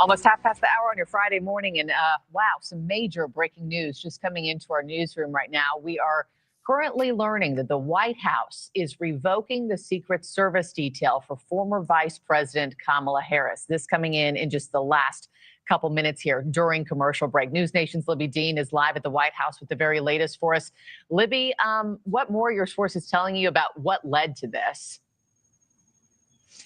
Almost half past the hour on your Friday morning. And wow, some major breaking news just coming into our newsroom right now. We are currently learning that the White House is revoking the Secret Service detail for former Vice President Kamala Harris. This coming in just the last couple minutes here during commercial break. News Nation's Libby Dean is live at the White House with the very latest for us. Libby, what more are your sources telling you about what led to this?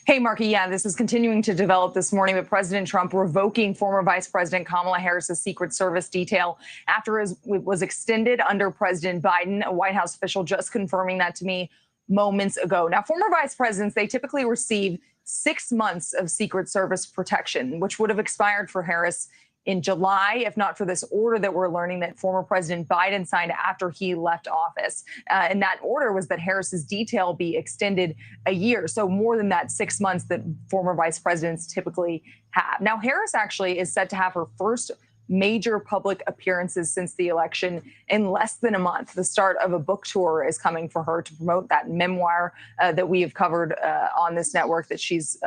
Hey, Marky. Yeah, this is continuing to develop this morning with President Trump revoking former Vice President Kamala Harris's Secret Service detail after it was extended under President Biden. A White House official just confirming that to me moments ago. Now, former vice presidents, they typically receive 6 months of Secret Service protection, which would have expired for Harris in July, if not for this order that we're learning that former President Biden signed after he left office. And that order was that Harris's detail be extended a year. So more than that 6 months that former vice presidents typically have. Now, Harris actually is set to have her first major public appearances since the election in less than a month. The start of a book tour is coming for her to promote that memoir that we have covered on this network that she's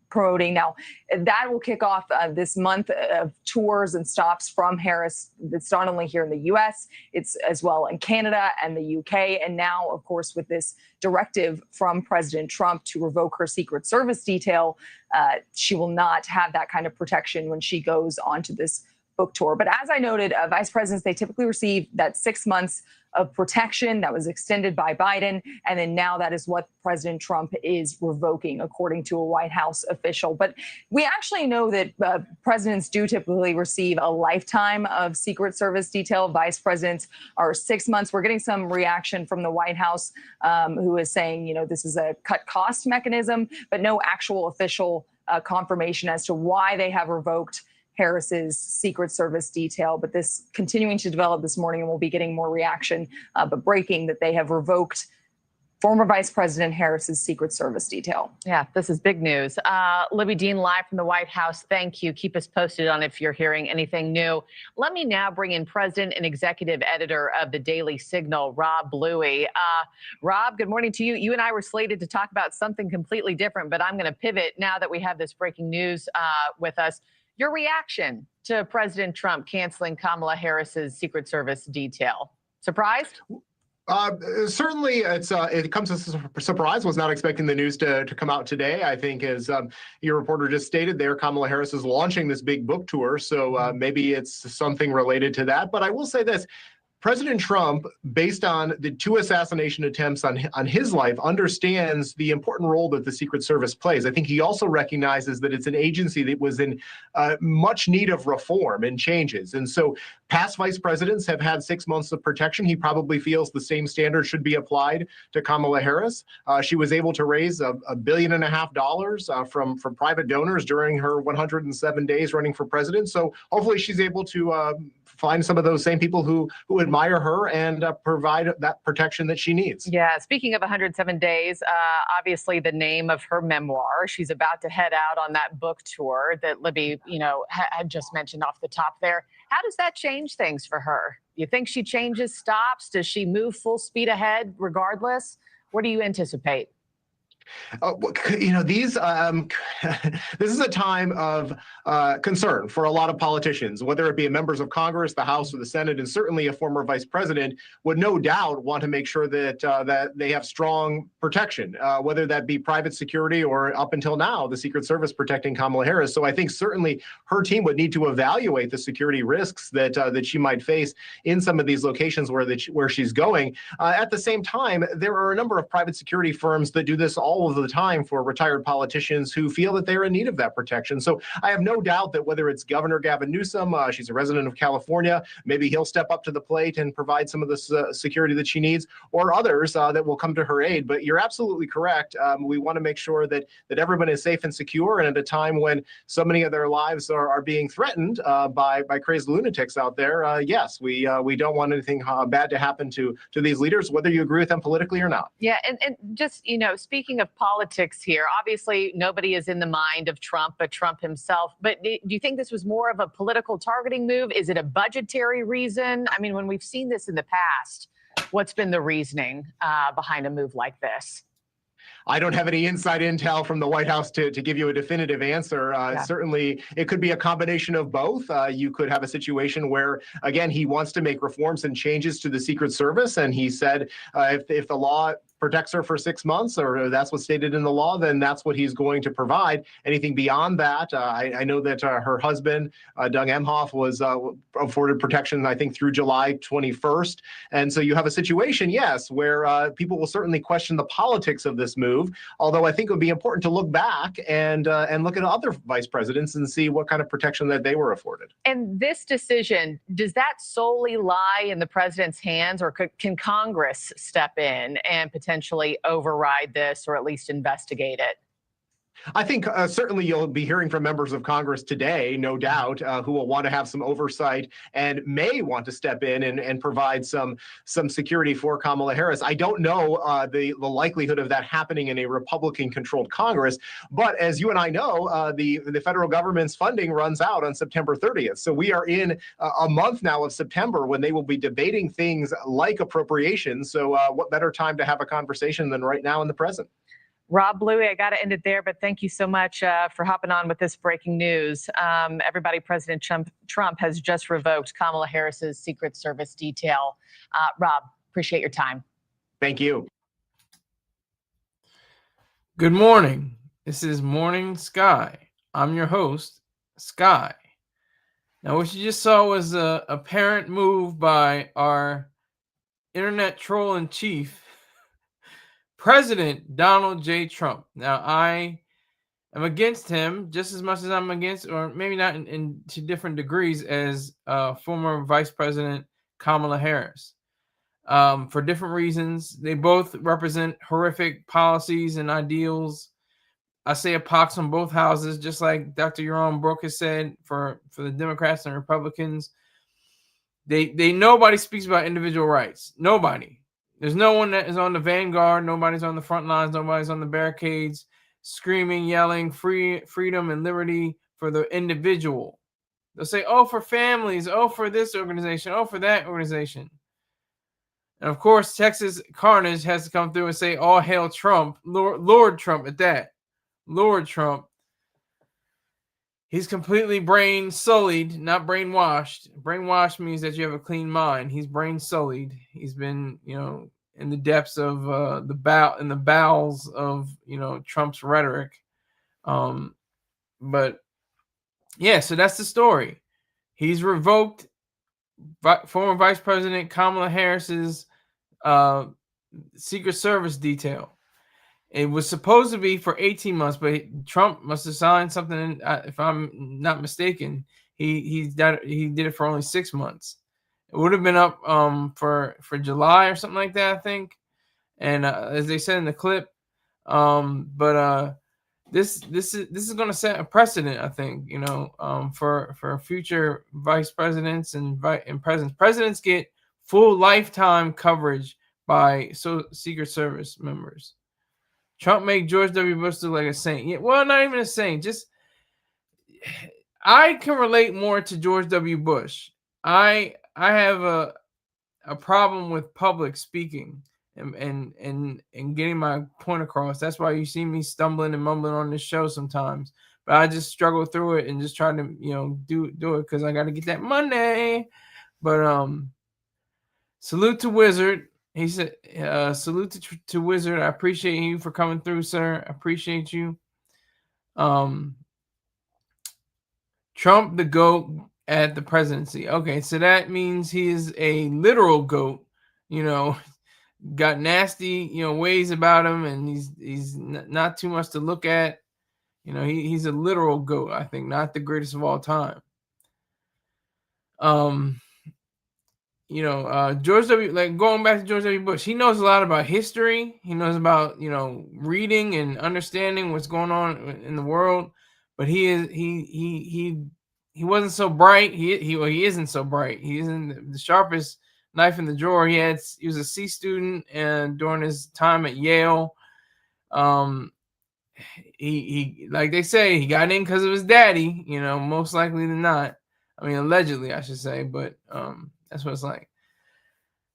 promoting. Now, that will kick off this month of tours and stops from Harris. It's not only here in the U.S., it's as well in Canada and the U.K. And now, of course, with this directive from President Trump to revoke her Secret Service detail, she will not have that kind of protection when she goes onto this book tour. But as I noted, vice presidents, they typically receive that 6 months of protection that was extended by Biden. And then now that is what President Trump is revoking, according to a White House official. But we actually know that presidents do typically receive a lifetime of Secret Service detail. Vice presidents are 6 months. We're getting some reaction from the White House, who is saying, you know, this is a cut cost mechanism, but no actual official confirmation as to why they have revoked Harris's Secret Service detail. But this continuing to develop this morning, and we'll be getting more reaction, but breaking that they have revoked former Vice President Harris's Secret Service detail. Yeah, this is big news. Libby Dean live from the White House. Thank you. Keep us posted on if you're hearing anything new. Let me now bring in President and Executive Editor of the Daily Signal, Rob Bluey. Rob, good morning to you. You and I were slated to talk about something completely different, but I'm going to pivot now that we have this breaking news with us. Your reaction to President Trump canceling Kamala Harris's Secret Service detail? Surprised? Certainly, it comes as a surprise. Was not expecting the news to come out today. I think, as your reporter just stated there, Kamala Harris is launching this big book tour, so maybe it's something related to that. But I will say this. President Trump, based on the 2 assassination attempts on his life, understands the important role that the Secret Service plays. I think he also recognizes that it's an agency that was in much need of reform and changes. And so past vice presidents have had 6 months of protection. He probably feels the same standard should be applied to Kamala Harris. She was able to raise $1.5 billion from private donors during her 107 days running for president. So hopefully she's able to find some of those same people who admire her and provide that protection that she needs. Yeah, speaking of 107 days, obviously the name of her memoir, she's about to head out on that book tour that Libby, had just mentioned off the top there. How does that change things for her? You think she changes stops? Does she move full speed ahead regardless? What do you anticipate? This is a time of concern for a lot of politicians, whether it be members of Congress, the House, or the Senate, and certainly a former vice president would no doubt want to make sure that they have strong protection, whether that be private security or up until now, the Secret Service protecting Kamala Harris. So I think certainly her team would need to evaluate the security risks that she might face in some of these locations where she's going. At the same time, there are a number of private security firms that do this all of the time for retired politicians who feel that they're in need of that protection. So I have no doubt that whether it's Governor Gavin Newsom, she's a resident of California, maybe he'll step up to the plate and provide some of the security that she needs, or others that will come to her aid. But you're absolutely correct. We want to make sure that everyone is safe and secure. And at a time when so many of their lives are being threatened by crazy lunatics out there, yes, we don't want anything bad to happen to these leaders, whether you agree with them politically or not. Yeah, and just, speaking of politics here, obviously nobody is in the mind of Trump but Trump himself. But do you think this was more of a political targeting move? Is it a budgetary reason? I mean, when we've seen this in the past, what's been the reasoning behind a move like this? I don't have any inside intel from the White House to give you a definitive answer. Certainly, it could be a combination of both. You could have a situation where, again, he wants to make reforms and changes to the Secret Service, and he said if the law protects her for 6 months, or that's what's stated in the law, then that's what he's going to provide. Anything beyond that, I know that her husband, Doug Emhoff, was afforded protection, I think, through July 21st. And so you have a situation, yes, where people will certainly question the politics of this move, although I think it would be important to look back and look at other vice presidents and see what kind of protection that they were afforded. And this decision, does that solely lie in the president's hands, or can Congress step in and potentially override this, or at least investigate it? I think certainly you'll be hearing from members of Congress today, no doubt, who will want to have some oversight and may want to step in and provide some security for Kamala Harris. I don't know the likelihood of that happening in a Republican-controlled Congress, but as you and I know, the federal government's funding runs out on September 30th. So we are in a month now of September when they will be debating things like appropriations. So what better time to have a conversation than right now in the present? Rob Bluey, I got to end it there, but thank you so much for hopping on with this breaking news. Everybody, President Trump has just revoked Kamala Harris's Secret Service detail. Rob, appreciate your time. Thank you. Good morning. This is Morning Sky. I'm your host, Sky. Now, what you just saw was a apparent move by our internet troll in chief, President Donald J. Trump. Now, I am against him just as much as I'm against, or maybe not to different degrees, as former Vice President Kamala Harris. For different reasons. They both represent horrific policies and ideals. I say a pox on both houses, just like Dr. Yaron Brook has said for the Democrats and Republicans. Nobody speaks about individual rights. Nobody. There's no one that is on the vanguard. Nobody's on the front lines. Nobody's on the barricades screaming, yelling freedom and liberty for the individual. They'll say, oh, for families. Oh, for this organization. Oh, for that organization. And of course, Texas Carnage has to come through and say, all hail Trump, Lord Trump at that. Lord Trump. He's completely brain sullied, not brainwashed. Brainwashed means that you have a clean mind. He's brain sullied. He's been, in the depths of the bowels of, Trump's rhetoric. But yeah, so that's the story. He's revoked former Vice President Kamala Harris's Secret Service detail. It was supposed to be for 18 months, but Trump must have signed something. If I'm not mistaken, he did it for only 6 months. It would have been up for July or something like that, I think. And as they said in the clip, this is going to set a precedent, I think. For future vice presidents and presidents. Presidents get full lifetime coverage by Secret Service members. Trump made George W. Bush look like a saint. Yeah, well, not even a saint. Just I can relate more to George W. Bush. I have a problem with public speaking and getting my point across. That's why you see me stumbling and mumbling on this show sometimes. But I just struggle through it and just try to do it because I got to get that money. But salute to Wizard. He said, salute to Wizard. I appreciate you for coming through, sir. I appreciate you. Trump the GOAT at the presidency. Okay, so that means he is a literal GOAT. Got nasty, ways about him, and he's not too much to look at. He's a literal GOAT, I think, not the greatest of all time. George W. Going back to George W. Bush, he knows a lot about history. He knows about reading and understanding what's going on in the world. But he wasn't so bright. He isn't so bright. He isn't the sharpest knife in the drawer. He was a C student, and during his time at Yale, he like they say, he got in because of his daddy. Most likely than not. I mean, allegedly, I should say, but that's what it's like.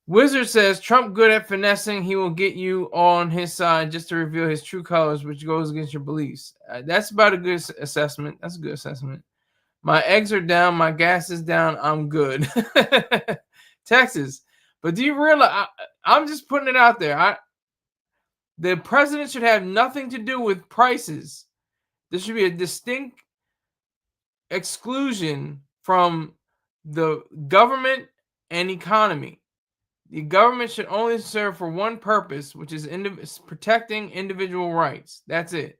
Wizard says Trump good at finessing. He will get you on his side just to reveal his true colors, which goes against your beliefs. That's about a good assessment. That's a good assessment. My eggs are down. My gas is down. I'm good. Texas. But do you realize, I'm just putting it out there. The president should have nothing to do with prices. There should be a distinct exclusion from the government and economy. The government should only serve for one purpose, which is protecting individual rights. That's it.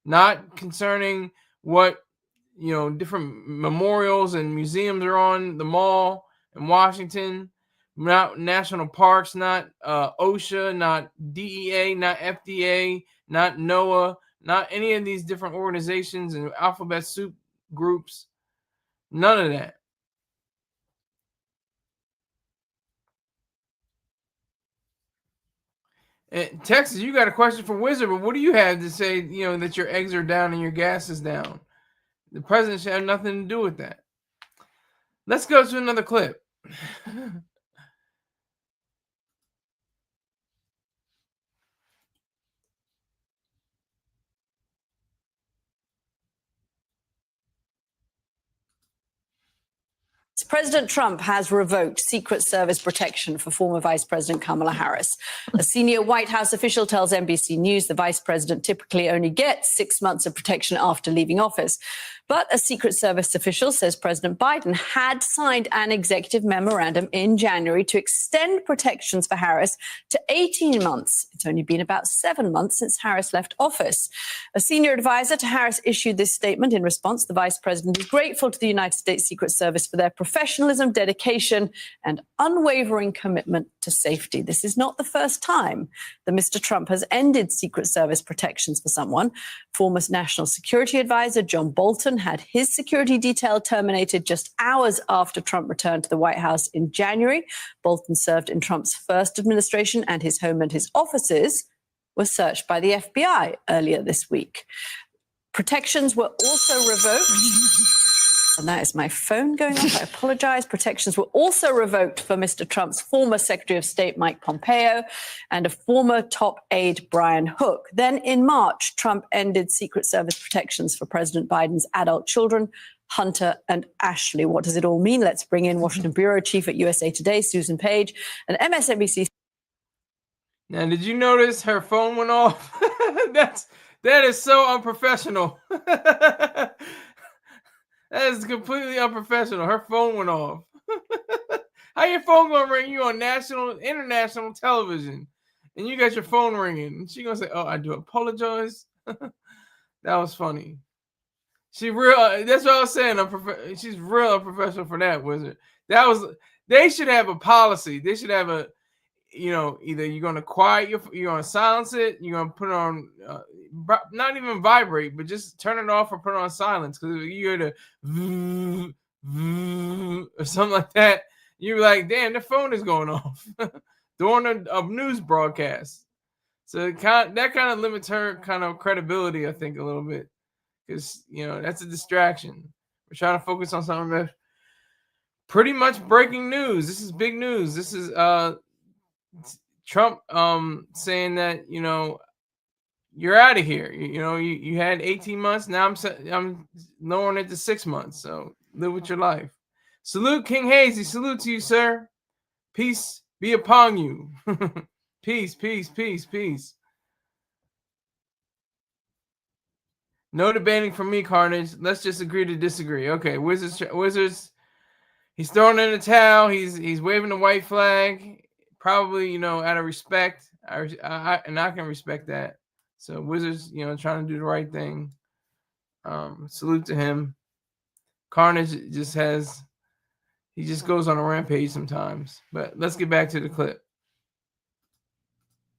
Not concerning what, different memorials and museums are on the mall in Washington, not national parks, not OSHA, not DEA, not FDA, not NOAA, not any of these different organizations and alphabet soup groups. None of that. Texas, you got a question for Wizard, but what do you have to say, that your eggs are down and your gas is down? The president should have nothing to do with that. Let's go to another clip. President Trump has revoked Secret Service protection for former Vice President Kamala Harris. A senior White House official tells NBC News the vice president typically only gets 6 months of protection after leaving office. But a Secret Service official says President Biden had signed an executive memorandum in January to extend protections for Harris to 18 months. It's only been about 7 months since Harris left office. A senior advisor to Harris issued this statement in response. The vice president is grateful to the United States Secret Service for their professionalism, dedication, and unwavering commitment to safety. This is not the first time that Mr. Trump has ended Secret Service protections for someone. Former National Security Advisor John Bolton had his security detail terminated just hours after Trump returned to the White House in January. Bolton served in Trump's first administration, and his home and his offices were searched by the FBI earlier this week. Protections were also revoked. And that is my phone going off. I apologize. Protections were also revoked for Mr. Trump's former Secretary of State, Mike Pompeo, and a former top aide, Brian Hook. Then in March, Trump ended Secret Service protections for President Biden's adult children, Hunter and Ashley. What does it all mean? Let's bring in Washington Bureau Chief at USA Today, Susan Page, and MSNBC. Now, did you notice her phone went off? That is so unprofessional. That is completely unprofessional. Her phone went off. How your phone gonna ring? You on international television, and you got your phone ringing. And she gonna say, "Oh, I do apologize." That was funny. She real. That's what I was saying. She's real unprofessional for that, Wizard. They should have a policy. They should have a, either you're gonna you're gonna silence it. You're gonna put it on. Not even vibrate, but just turn it off or put it on silence. Because if you hear the or something like that, you're like, damn, the phone is going off during a news broadcast. So that kind of limits her kind of credibility, I think, a little bit. Because, that's a distraction. We're trying to focus on something that's pretty much breaking news. This is big news. This is Trump saying that, you're out of here. You had 18 months. Now I'm lowering it to 6 months. So live with your life. Salute King Hazy. Salute to you, sir. Peace be upon you. Peace, peace, peace, peace. No debating from me, Carnage. Let's just agree to disagree. Okay, Wizards. He's throwing in the towel. He's waving the white flag. Probably, out of respect. I can respect that. So Wizards, trying to do the right thing. Salute to him. Carnage he just goes on a rampage sometimes. But let's get back to the clip.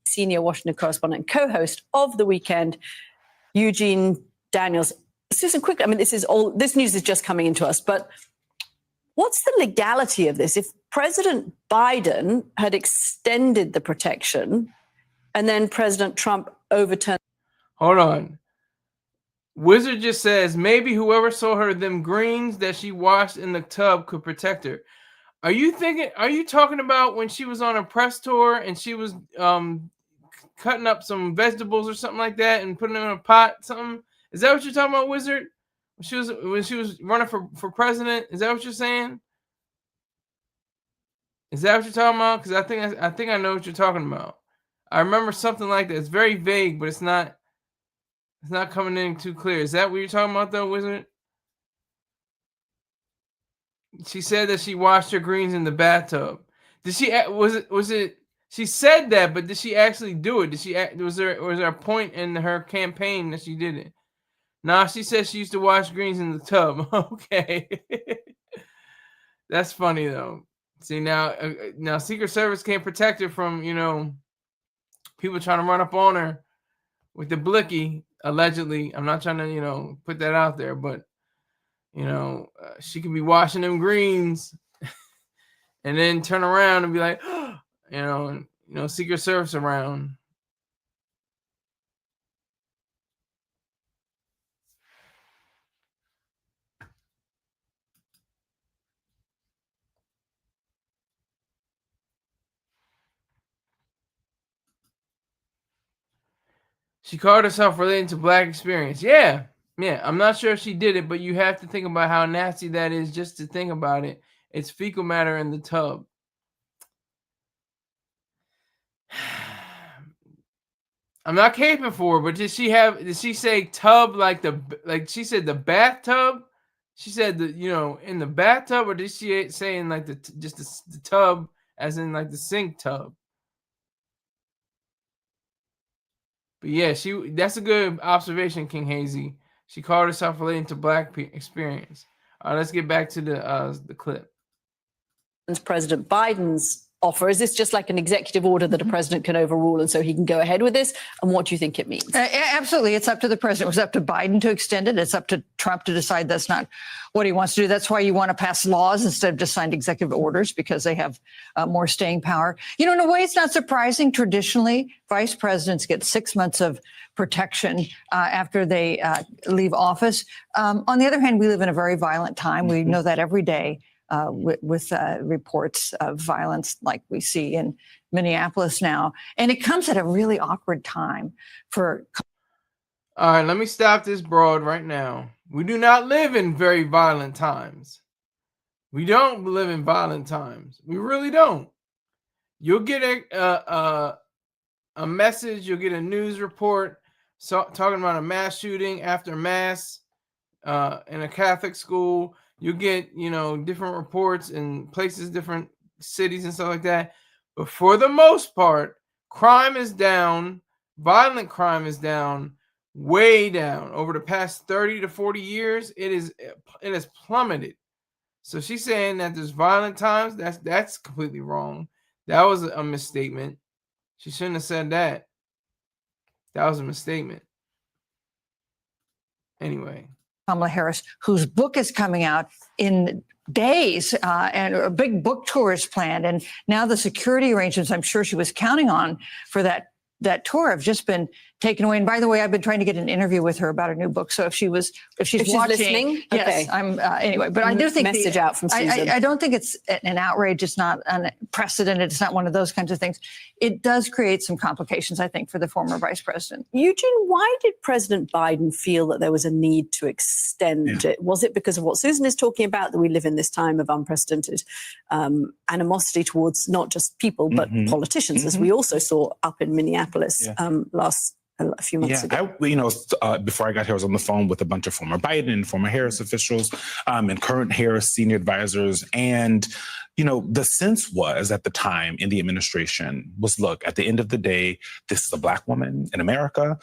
Senior Washington correspondent and co-host of The Weekend, Eugene Daniels. Susan, quickly, this news is just coming into us, but what's the legality of this? If President Biden had extended the protection and then President Trump overturned. Hold on. Wizard just says maybe whoever saw her them greens that she washed in the tub could protect her. Are you talking about when she was on a press tour and she was cutting up some vegetables or something like that and putting them in a pot? Something? Is that what you're talking about, Wizard? When she was running for president? Is that what you're saying? Is that what you're talking about? Because I think I know what you're talking about. I remember something like that. It's very vague, but it's not coming in too clear. Is that what you're talking about, though, Wizard? She said that she washed her greens in the bathtub. Did she? Was it? She said that, but did she actually do it? Was there a point in her campaign that she did it? Nah, she said she used to wash greens in the tub. Okay, that's funny though. See now, Secret Service can't protect her from people trying to run up on her with the blicky. Allegedly, I'm not trying to put that out there, but she could be washing them greens and then turn around and be like, Secret Service around. She called herself relating to Black experience. Yeah. I'm not sure if she did it, but you have to think about how nasty that is just to think about it. It's fecal matter in the tub. I'm not caping for her, but did she say tub like she said the bathtub? She said in the bathtub, or did she say in like the tub as in like the sink tub? But yeah, that's a good observation, King Hazy. She called herself relating to Black experience. All right, let's get back to the clip. President Biden's offer? Is this just like an executive order that a president can overrule and so he can go ahead with this? And what do you think it means? Absolutely. It's up to the president. It was up to Biden to extend it. It's up to Trump to decide that's not what he wants to do. That's why you want to pass laws instead of just signed executive orders, because they have more staying power. In a way, it's not surprising. Traditionally, vice presidents get 6 months of protection after they leave office. On the other hand, we live in a very violent time. We know that every day. With reports of violence like we see in Minneapolis now. And it comes at a really awkward time for... All right, let me stop this broad right now. We do not live in very violent times. We don't live in violent times. We really don't. You'll get a message, you'll get a news report talking about a mass shooting after mass in a Catholic school. You get, different reports in places, different cities and stuff like that. But for the most part, crime is down. Violent crime is down, way down. Over the past 30 to 40 years, it has plummeted. So she's saying that there's violent times. That's completely wrong. That was a misstatement. She shouldn't have said that. That was a misstatement. Anyway. Kamala Harris, whose book is coming out in days, and a big book tour is planned. And now the security arrangements I'm sure she was counting on for that tour have just been taken away. And by the way, I've been trying to get an interview with her about her new book. So if she's watching, listening, yes, I'm anyway. But I do think message out from Susan. I don't think it's an outrage. It's not unprecedented. It's not one of those kinds of things. It does create some complications, I think, for the former vice president. Eugene, why did President Biden feel that there was a need to extend it? Was it because of what Susan is talking about, that we live in this time of unprecedented animosity towards not just people, but politicians, as we also saw up in Minneapolis a few months ago? Before I got here, I was on the phone with a bunch of former Biden and former Harris officials and current Harris senior advisors. And, the sense was at the time in the administration was, look, at the end of the day, this is a Black woman in America.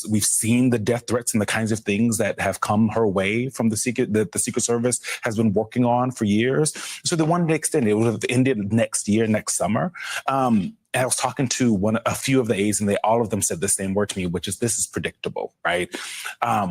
We've seen the death threats and the kinds of things that have come her way from the Secret Service has been working on for years. So they wanted to extend it. It would have ended next year, next summer. And I was talking to a few of the aides, and all of them said the same word to me, which is, this is predictable, right?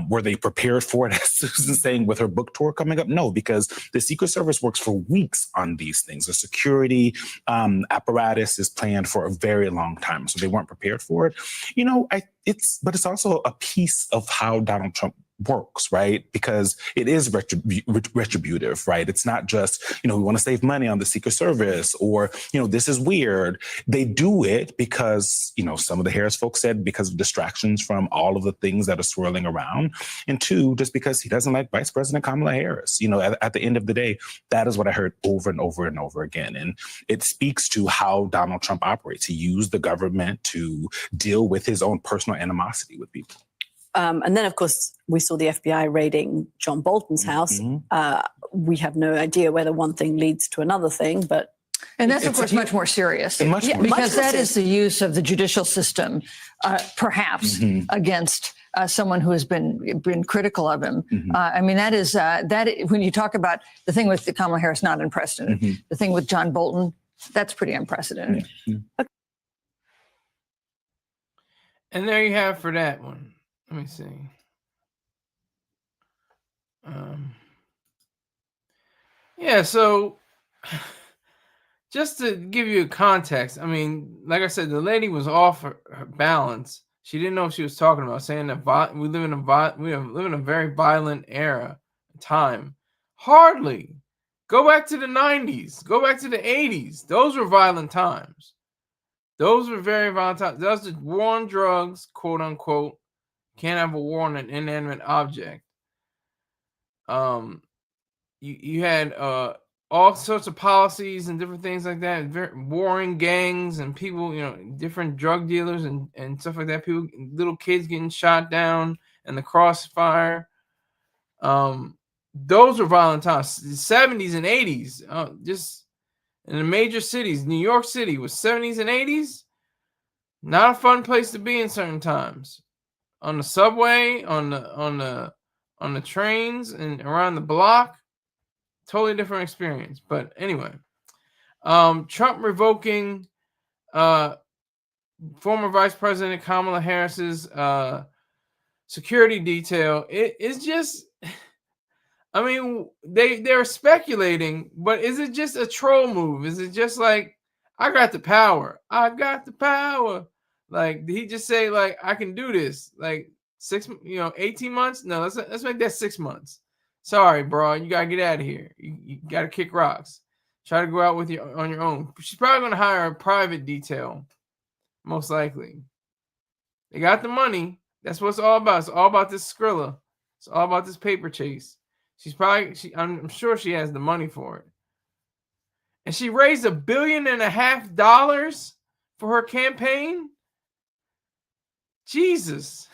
Were they prepared for it, as Susan's saying, with her book tour coming up? No, because the Secret Service works for weeks on these things. The security apparatus is planned for a very long time, so they weren't prepared for it. But it's also a piece of how Donald Trump works, right? Because it is retributive, right? It's not just, we want to save money on the Secret Service or, this is weird. They do it because, some of the Harris folks said because of distractions from all of the things that are swirling around. And two, just because he doesn't like Vice President Kamala Harris. At the end of the day, that is what I heard over and over and over again. And it speaks to how Donald Trump operates. He used the government to deal with his own personal animosity with people. And then, of course, we saw the FBI raiding John Bolton's house. We have no idea whether one thing leads to another thing, but... And that's, of course, much more serious. Because that is the use of the judicial system, perhaps, against someone who has been critical of him. I mean, when you talk about the thing with Kamala Harris, not unprecedented. The thing with John Bolton, that's pretty unprecedented. And there you have for that one. Let me see. Yeah, so just to give you a context, I mean, like I said, the lady was off her balance. She didn't know what she was talking about, saying that we live in a very violent era, time. Hardly. Go back to the 90s. Go back to the 80s. Those were violent times. Those were very violent times. That was the war on drugs, quote unquote. Can't have a war on an inanimate object. You had all sorts of policies and different things like that. Warring gangs and people, different drug dealers and stuff like that. People, little kids getting shot down and the crossfire. Those were violent times. The 70s and 80s, just in the major cities. New York City was 70s and 80s. Not a fun place to be in certain times. On the subway, on the trains, and around the block, totally different experience. But anyway, Trump revoking former Vice President Kamala Harris's security detail. It's just, I mean, they're speculating, but is it just a troll move? Is it just like, I got the power? I got the power. Like, did he just say, like, I can do this? Like 18 months? No, let's make that 6 months. Sorry, bro. You gotta get out of here. You gotta kick rocks. Try to go out on your own. She's probably gonna hire a private detail, most likely. They got the money. That's what it's all about. It's all about this Skrilla. It's all about this paper chase. I'm sure she has the money for it. And she raised $1.5 billion for her campaign. Jesus.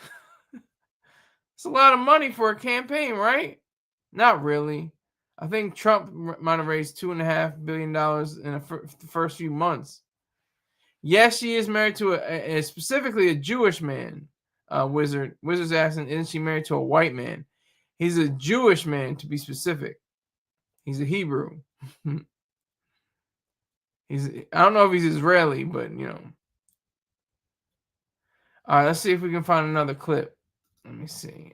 It's a lot of money for a campaign, right? Not really. I think Trump might have raised $2.5 billion in the first few months. Yes, she is married to specifically a Jewish man. Wizard's asking, isn't she married to a white man? He's a Jewish man, to be specific. He's a Hebrew. I don't know if he's Israeli, but All right, let's see if we can find another clip. Let me see.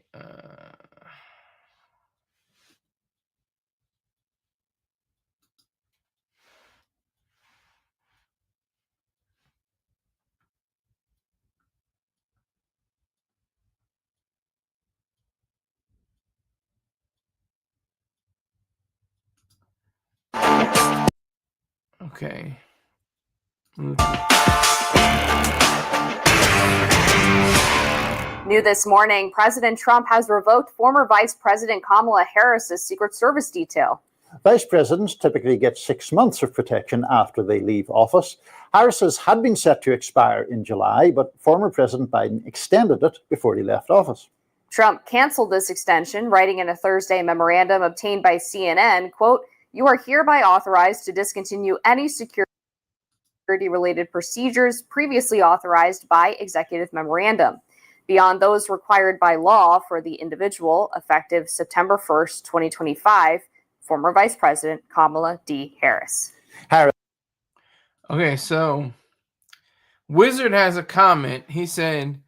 Okay. New this morning, President Trump has revoked former Vice President Kamala Harris's Secret Service detail. Vice presidents typically get 6 months of protection after they leave office. Harris's had been set to expire in July, but former President Biden extended it before he left office. Trump canceled this extension, writing in a Thursday memorandum obtained by CNN, quote, "You are hereby authorized to discontinue any security-related procedures previously authorized by executive memorandum, beyond those required by law for the individual, effective September 1st, 2025, former Vice President Kamala D. Harris." Okay, so Wizard has a comment. He said,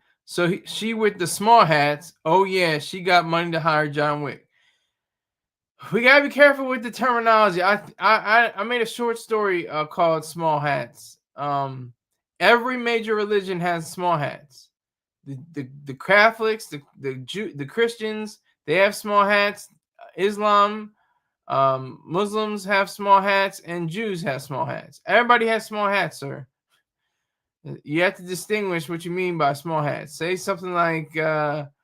she with the small hats, oh yeah, she got money to hire John Wick. We gotta be careful with the terminology. I made a short story called Small Hats. Every major religion has small hats. The Catholics, the Christians, They have small hats. Islam, Muslims have small hats, and Jews have small hats. Everybody has small hats, sir. You have to distinguish what you mean by small hats. Say something like, that's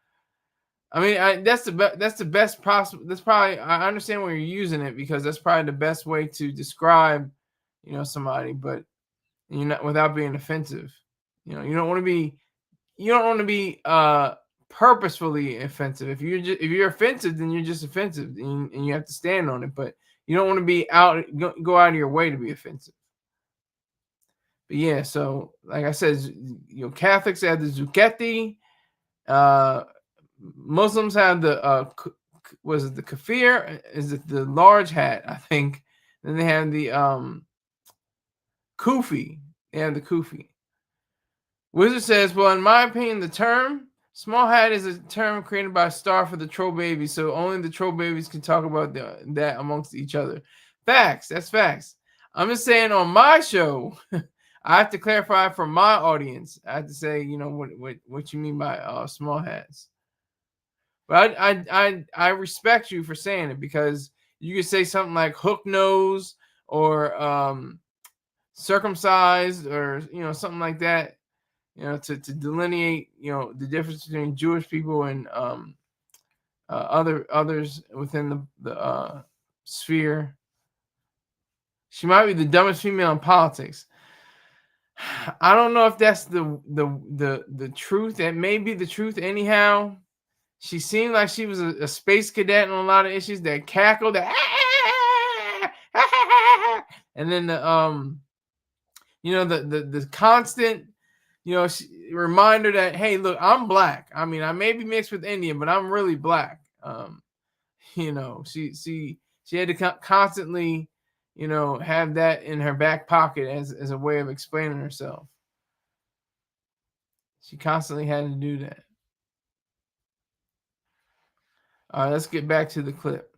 the best possible. That's probably, I understand where you're using it because that's probably the best way to describe, somebody, but you're not without being offensive. You don't want to be purposefully offensive. If you're offensive, then you're just offensive, and you have to stand on it. But you don't want to be go out of your way to be offensive. But yeah, so like I said, Catholics have the zucchetti. Muslims have the was it the kafir? Is it the large hat? I think. Then they have the kufi. They have the kufi. Wizard says, well, in my opinion, the term small hat is a term created by Star for the troll babies, so only the troll babies can talk about that amongst each other. Facts. That's facts. I'm just saying on my show, I have to clarify for my audience. I have to say, what you mean by small hats. But I respect you for saying it because you could say something like hook nose or circumcised or something like that. To delineate, the difference between Jewish people and others within the sphere. She might be the dumbest female in politics. I don't know if that's the truth. That may be the truth. Anyhow, she seemed like she was a space cadet on a lot of issues. That cackle, that and then the constant. Reminder that, hey, look, I'm black. I mean, I may be mixed with Indian, but I'm really black. She had to constantly, have that in her back pocket as a way of explaining herself. She constantly had to do that. All right, let's get back to the clip.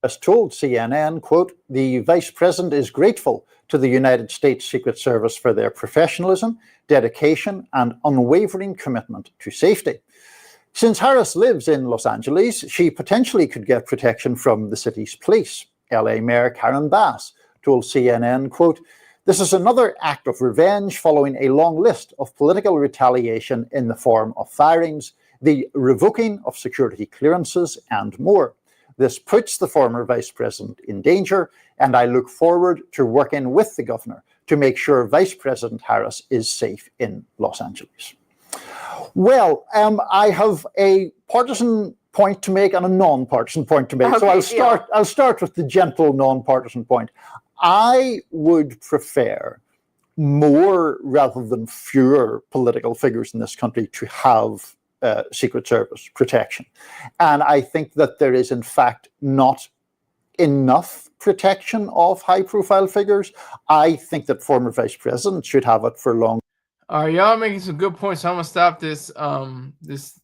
Has told CNN, quote, the Vice President is grateful to the United States Secret Service for their professionalism, dedication, and unwavering commitment to safety. Since Harris lives in Los Angeles, she potentially could get protection from the city's police. LA Mayor Karen Bass told CNN, quote, this is another act of revenge following a long list of political retaliation in the form of firings, the revoking of security clearances, and more. This puts the former vice president in danger, and I look forward to working with the governor to make sure Vice President Harris is safe in Los Angeles. Well, I have a partisan point to make and a non-partisan point to make. Okay, so I'll start with the gentle non-partisan point. I would prefer more rather than fewer political figures in this country to have Secret Service protection. And I think that there is, in fact, not enough protection of high-profile figures. I think that former vice presidents should have it for long. All right, y'all making some good points. So I'm gonna stop this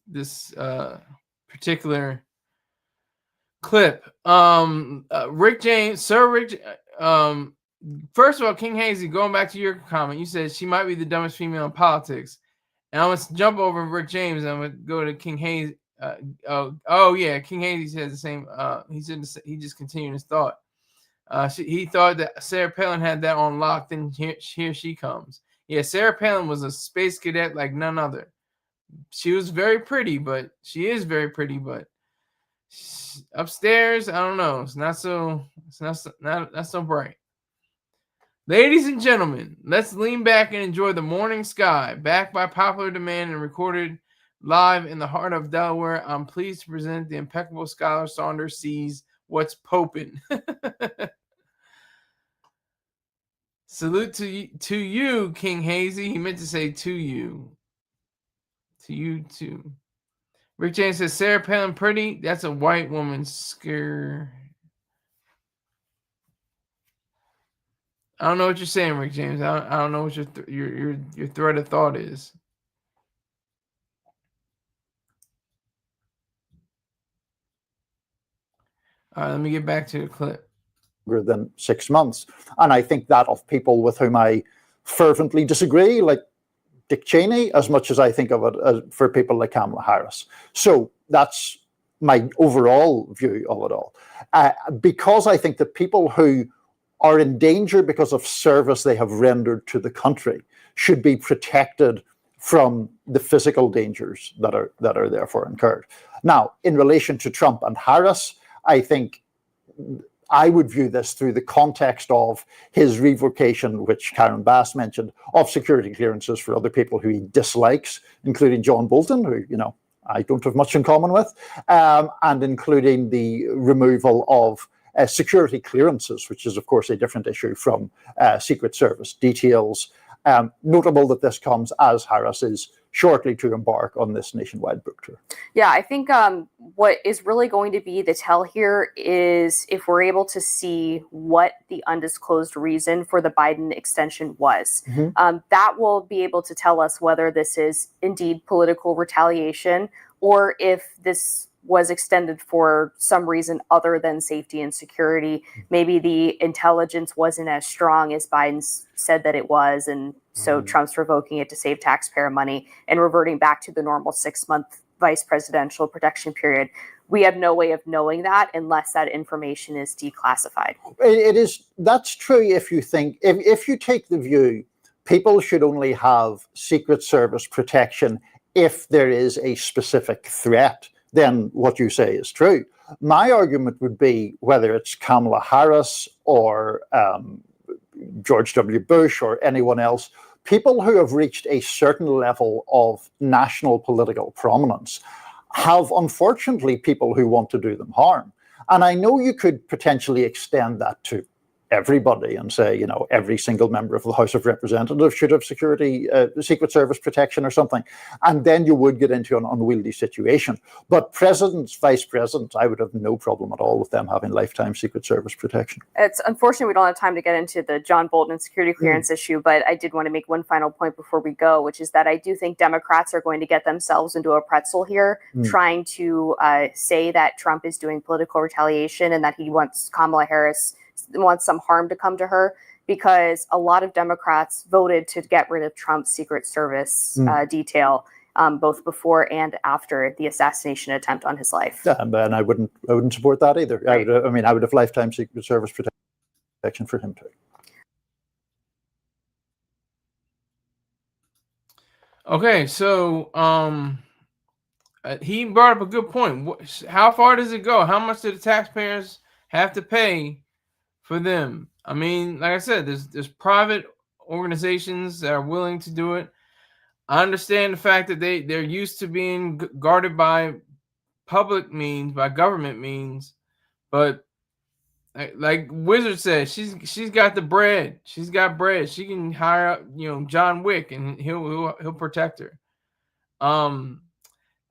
this particular clip. Rick James, Sir Rick. First of all, King Hazy, going back to your comment, you said she might be the dumbest female in politics. And I'm gonna jump over Rick James. And I'm gonna go to King Hayes. Yeah, King Hayes has the same. He said he just continued his thought. He thought that Sarah Palin had that on lock. Then here she comes. Yeah, Sarah Palin was a space cadet like none other. She was very pretty, but she is very pretty, but upstairs, I don't know. It's not so bright. Ladies and gentlemen, let's lean back and enjoy the morning sky. Backed by popular demand and recorded live in the heart of Delaware, I'm pleased to present the impeccable Skylar Saunders sees what's popin'. Salute to you, King Hazy. He meant to say to you. To you too. Rick James says, Sarah Palin pretty? That's a white woman's scare. I don't know what you're saying, Rick James. I don't know what your thread of thought is. All right, let me get back to the clip. Than 6 months. And I think that of people with whom I fervently disagree, like Dick Cheney, as much as I think of it as for people like Kamala Harris. So that's my overall view of it all, because I think that people who are in danger because of service they have rendered to the country should be protected from the physical dangers that are therefore incurred. Now, in relation to Trump and Harris, I think I would view this through the context of his revocation, which Karen Bass mentioned, of security clearances for other people who he dislikes, including John Bolton, who, I don't have much in common with, and including the removal of security clearances, which is, of course, a different issue from Secret Service details. Notable that this comes as Harris is shortly to embark on this nationwide book tour. Yeah, I think what is really going to be the tell here is if we're able to see what the undisclosed reason for the Biden extension was. That will be able to tell us whether this is indeed political retaliation or if this was extended for some reason other than safety and security. Maybe the intelligence wasn't as strong as Biden said that it was, and so Trump's revoking it to save taxpayer money and reverting back to the normal 6-month vice presidential protection period. We have no way of knowing that unless that information is declassified. That's true if you think, if you take the view people should only have Secret Service protection if there is a specific threat, then what you say is true. My argument would be whether it's Kamala Harris or George W. Bush or anyone else, people who have reached a certain level of national political prominence have, unfortunately, people who want to do them harm. And I know you could potentially extend that to everybody and say, every single member of the House of Representatives should have Secret Service protection or something. And then you would get into an unwieldy situation. But presidents, vice presidents, I would have no problem at all with them having lifetime Secret Service protection. It's unfortunate we don't have time to get into the John Bolton security clearance issue, but I did want to make one final point before we go, which is that I do think Democrats are going to get themselves into a pretzel here, trying to say that Trump is doing political retaliation and that he wants Kamala Harris wants some harm to come to her, because a lot of Democrats voted to get rid of Trump's Secret Service detail, both before and after the assassination attempt on his life. Yeah, and I wouldn't support that either. Right. I would have lifetime Secret Service protection for him too. Okay, so he brought up a good point. How far does it go? How much do the taxpayers have to pay for them? I mean, like I said, there's private organizations that are willing to do it. I understand the fact that they're used to being guarded by public means, by government means, but like Wizard said, she's got the bread. She's got bread. She can hire John Wick and he'll protect her.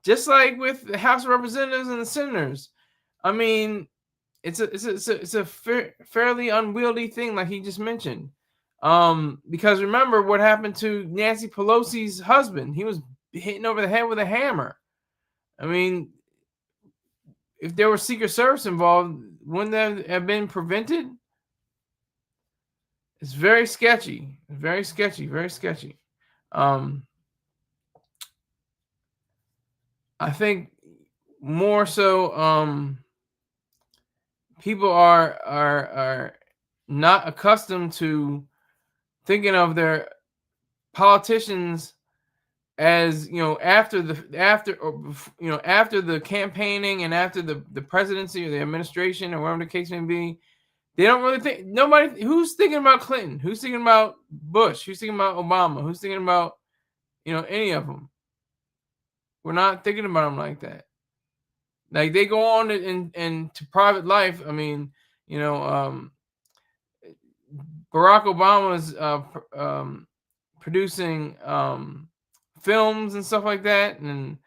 Just like with the House of Representatives and the senators. I mean, it's a fairly unwieldy thing, like he just mentioned. Because remember what happened to Nancy Pelosi's husband? He was hitting over the head with a hammer. I mean, if there was Secret Service involved, wouldn't that have been prevented? It's very sketchy. Very sketchy. Very sketchy. I think more so people are not accustomed to thinking of their politicians as after the campaigning and after the presidency or the administration or whatever the case may be. They don't really think. Nobody who's thinking about Clinton, who's thinking about Bush, who's thinking about Obama, who's thinking about any of them. We're not thinking about them like that. Like they go on and to private life. I mean, Barack Obama's producing films and stuff like that, and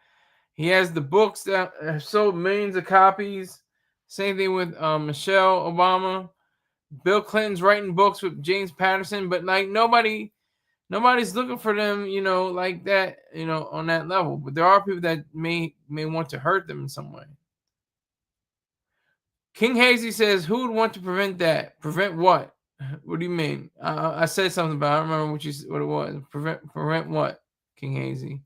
he has the books that have sold millions of copies. Same thing with Michelle Obama. Bill Clinton's writing books with James Patterson, but like nobody's looking for them, like that, on that level. But there are people that may want to hurt them in some way. King Hazy says, who would want to prevent that? Prevent what? What do you mean? I said something about it. I don't remember what it was. Prevent what? King Hazy.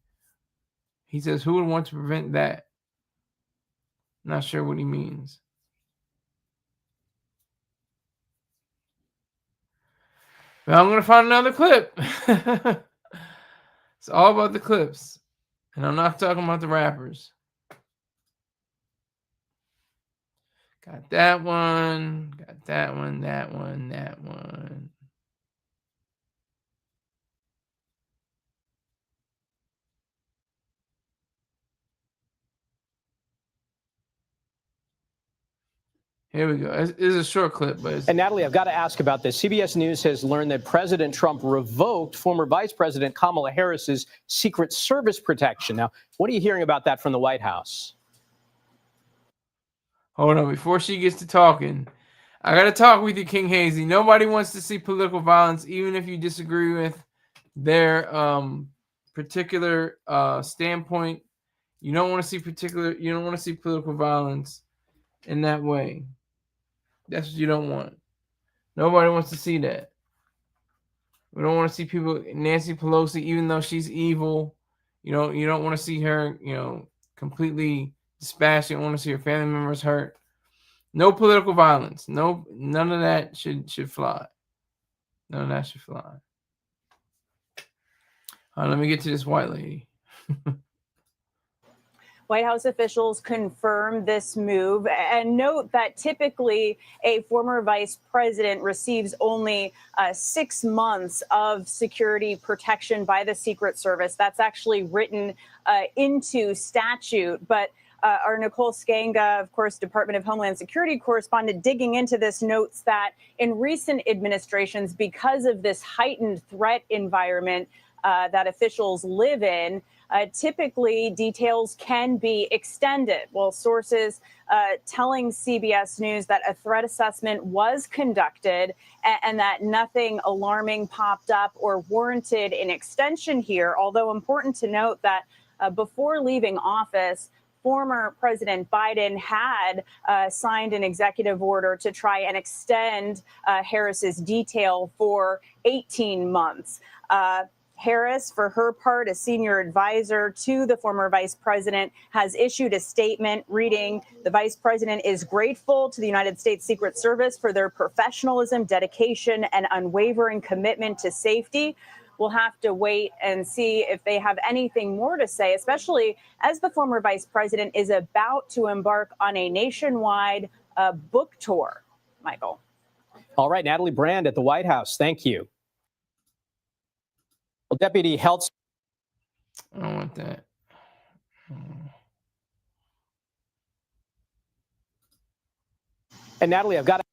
He says, who would want to prevent that? Not sure what he means. But I'm going to find another clip. It's all about the clips. And I'm not talking about the rappers. Got that one. Got that one, that one, that one. Here we go. It's a short clip, but And Natalie, I've got to ask about this. CBS News has learned that President Trump revoked former Vice President Kamala Harris's Secret Service protection. Now, what are you hearing about that from the White House? hold on. Before she gets to talking, I got to talk with you, King Hazy. Nobody wants to see political violence, even if you disagree with their particular standpoint. You don't want to see political violence in that way. That's what you don't want. Nobody wants to see that. We don't want to see people, Nancy Pelosi, even though she's evil, you don't want to see her, completely dispatched. You don't want to see her family members hurt. No political violence. No, none of that should fly. None of that should fly. Let me get to this white lady. White House officials confirm this move and note that typically a former vice president receives only 6 months of security protection by the Secret Service. That's actually written into statute. But our Nicole Skanga, of course, Department of Homeland Security correspondent, digging into this, notes that in recent administrations, because of this heightened threat environment that officials live in, typically details can be extended. Well, sources telling CBS News that a threat assessment was conducted and that nothing alarming popped up or warranted an extension here. Although important to note that before leaving office, former President Biden had signed an executive order to try and extend Harris's detail for 18 months. Harris, for her part, a senior advisor to the former vice president, has issued a statement reading, "The vice president is grateful to the United States Secret Service for their professionalism, dedication, and unwavering commitment to safety." We'll have to wait and see if they have anything more to say, especially as the former vice president is about to embark on a nationwide book tour. Michael. All right, Natalie Brand at the White House. Thank you. Well, Deputy Health. I don't want that. And Natalie, I've got to.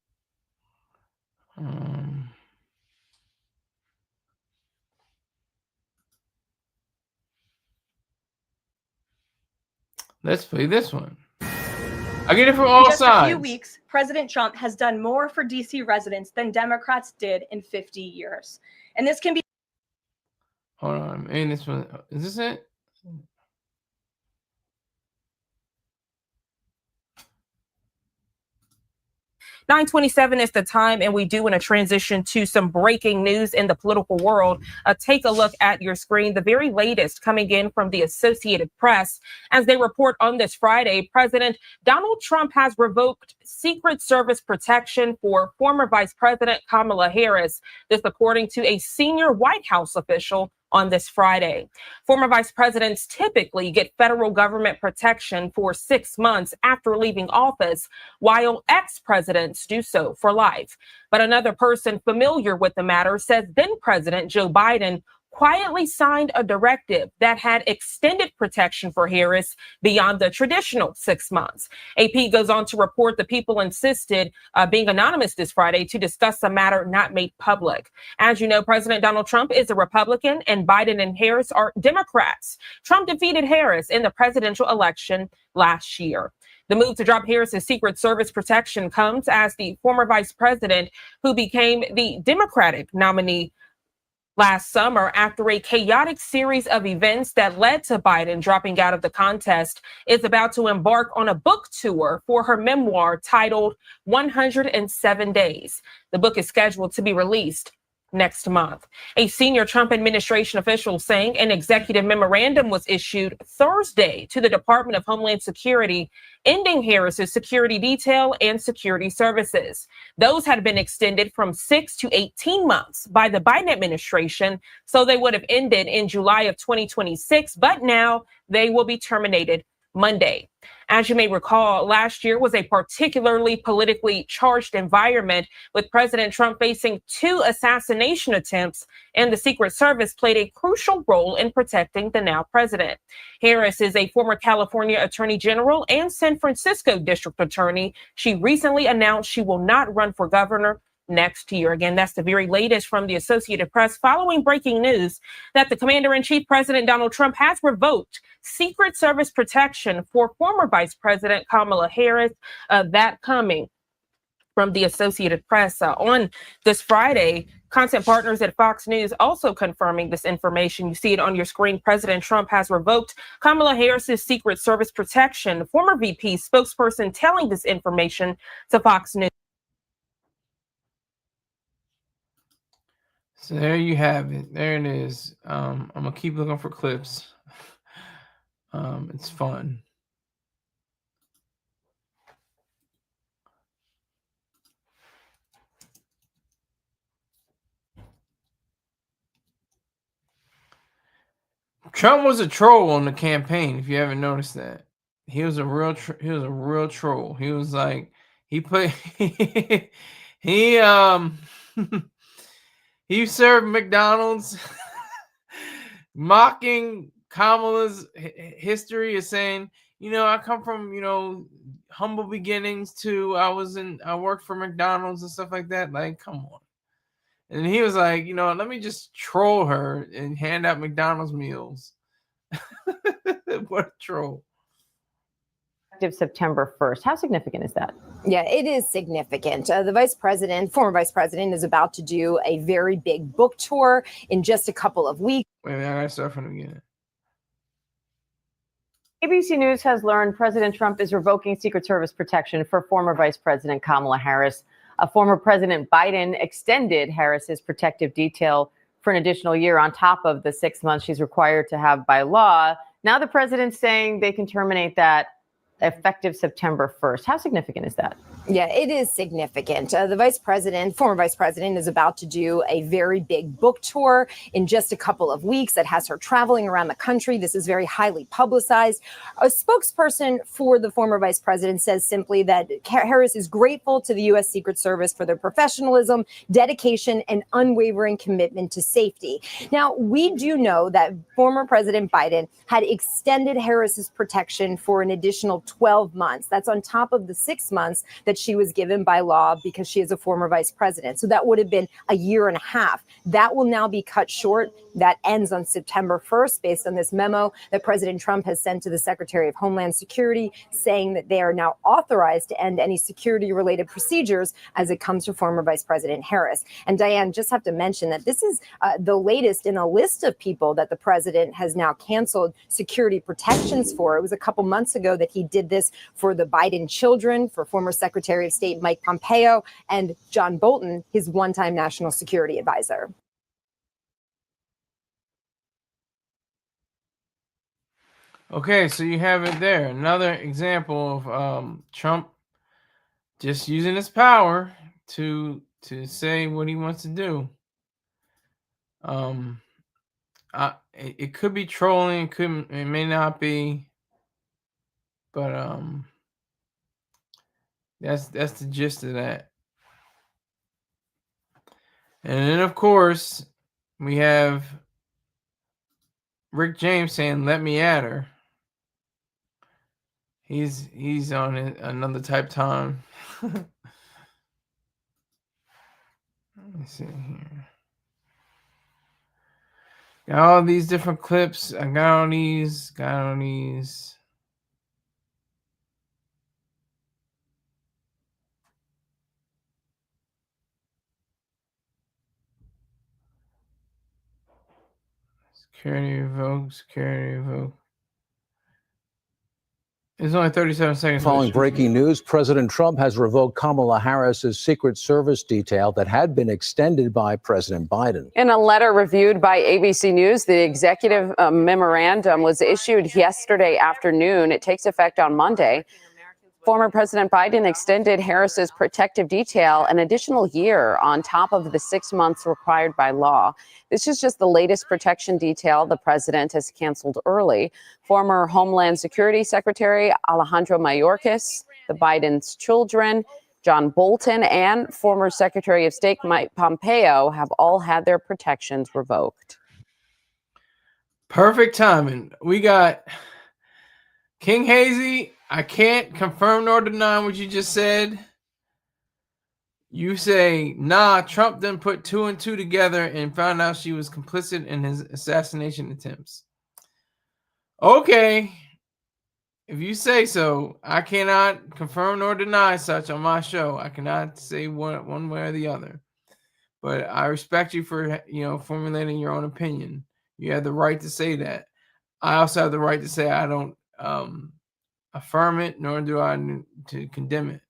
Let's play this one. I get it from all just sides. In a few weeks, President Trump has done more for D.C. residents than Democrats did in 50 years. And this can be. Hold on. And this one. Is this it? (9:27) is the time, and we do want to transition to some breaking news in the political world. Take a look at your screen. The very latest coming in from the Associated Press. As they report on this Friday, President Donald Trump has revoked Secret Service protection for former Vice President Kamala Harris. This according to a senior White House official on this Friday. Former vice presidents typically get federal government protection for 6 months after leaving office, while ex-presidents do so for life. But another person familiar with the matter says then President Joe Biden quietly signed a directive that had extended protection for Harris beyond the traditional 6 months. AP goes on to report the people insisted being anonymous this Friday to discuss a matter not made public. As you know, President Donald Trump is a Republican and Biden and Harris are Democrats. Trump defeated Harris in the presidential election last year. The move to drop Harris's Secret Service protection comes as the former vice president, who became the Democratic nominee last summer after a chaotic series of events that led to Biden dropping out of the contest, is about to embark on a book tour for her memoir titled 107 Days. The book is scheduled to be released next month. A senior Trump administration official saying an executive memorandum was issued Thursday to the Department of Homeland Security, ending Harris's security detail and security services. Those had been extended from 6 to 18 months by the Biden administration, so they would have ended in July of 2026, but now they will be terminated Monday. As you may recall, last year was a particularly politically charged environment, with President Trump facing 2 assassination attempts, and the Secret Service played a crucial role in protecting the now president. Harris is a former California Attorney General and San Francisco District Attorney. She recently announced she will not run for governor next year. Again, that's the very latest from the Associated Press following breaking news that the Commander-in-Chief, President Donald Trump, has revoked Secret Service protection for former Vice President Kamala Harris. That coming from the Associated Press on this Friday. Content partners at Fox News also confirming this information. You see it on your screen. President Trump has revoked Kamala Harris's Secret Service protection. Former VP spokesperson telling this information to Fox News. So there you have it. There it is. I'm gonna keep looking for clips. It's fun. Trump was a troll on the campaign. If you haven't noticed that, he was a real troll. He was like, he put he he served McDonald's, mocking Kamala's history, is saying, I come from, humble beginnings to I worked for McDonald's and stuff like that. Like, come on. And he was like, let me just troll her and hand out McDonald's meals. What a troll. September 1st. How significant is that? Yeah, it is significant. The former vice president, is about to do a very big book tour in just a couple of weeks. Wait a minute, I gotta start from the beginning. ABC News has learned President Trump is revoking Secret Service protection for former Vice President Kamala Harris. Former President Biden extended Harris's protective detail for an additional year on top of the 6 months she's required to have by law. Now the president's saying they can terminate that effective September 1st. How significant is that? Yeah, it is significant. The former vice president, is about to do a very big book tour in just a couple of weeks that has her traveling around the country. This is very highly publicized. A spokesperson for the former vice president says simply that Harris is grateful to the U.S. Secret Service for their professionalism, dedication, and unwavering commitment to safety. Now, we do know that former President Biden had extended Harris's protection for an additional 12 months. That's on top of the 6 months that she was given by law because she is a former vice president. So that would have been a year and a half. That will now be cut short. That ends on September 1st, based on this memo that President Trump has sent to the Secretary of Homeland Security, saying that they are now authorized to end any security-related procedures as it comes to former Vice President Harris. And Diane, just have to mention that this is the latest in a list of people that the president has now canceled security protections for. It was a couple months ago that he did this for the Biden children, for former Secretary of State Mike Pompeo, and John Bolton, his one-time national security advisor. Okay, so you have it there. Another example of Trump just using his power to say what he wants to do. It could be trolling, it may not be, but that's the gist of that. And then of course we have Rick James saying, "Let me at her." He's on another type time. Let me see here. Got all these different clips. I got on these. Security revoke. It's only 37 seconds. Following breaking news, President Trump has revoked Kamala Harris's Secret Service detail that had been extended by President Biden. In a letter reviewed by ABC News, the executive memorandum was issued yesterday afternoon. It takes effect on Monday. Former President Biden extended Harris's protective detail an additional year on top of the 6 months required by law. This is just the latest protection detail the president has canceled early. Former Homeland Security Secretary Alejandro Mayorkas, the Biden's children, John Bolton, and former Secretary of State Mike Pompeo have all had their protections revoked. Perfect timing. We got King Hazy. I can't confirm nor deny what you just said. You say, nah, Trump didn't put 2 and 2 together and found out she was complicit in his assassination attempts. Okay. If you say so, I cannot confirm nor deny such on my show. I cannot say one way or the other. But I respect you for, formulating your own opinion. You have the right to say that. I also have the right to say I don't affirm it, nor do I to condemn it.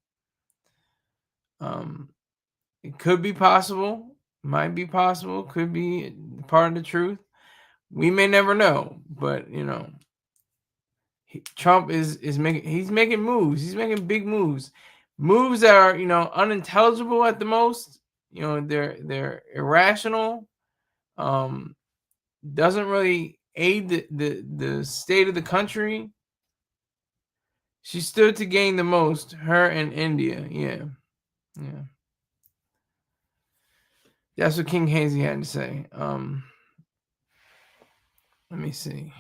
It could be possible, might be possible, could be part of the truth. We may never know, but Trump is making moves. He's making big moves. Moves that are, unintelligible at the most. They're irrational. Doesn't really aid the state of the country. She stood to gain the most, her and India. Yeah. That's what King Hazy had to say. Let me see.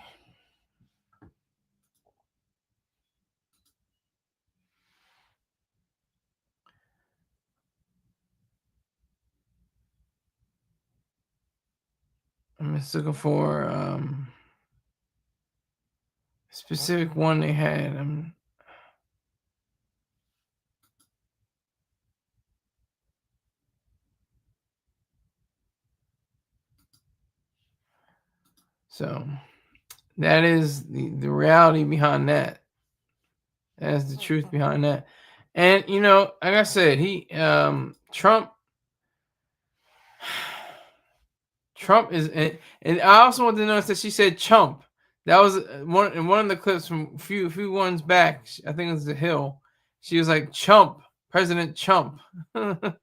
I'm just looking for a specific one they had. So that is the reality behind that. That's the truth behind that. And like I said, Trump is, and I also want to notice that she said chump. That was one of the clips from a few ones back. I think it was The Hill. She was like, chump, President Chump. That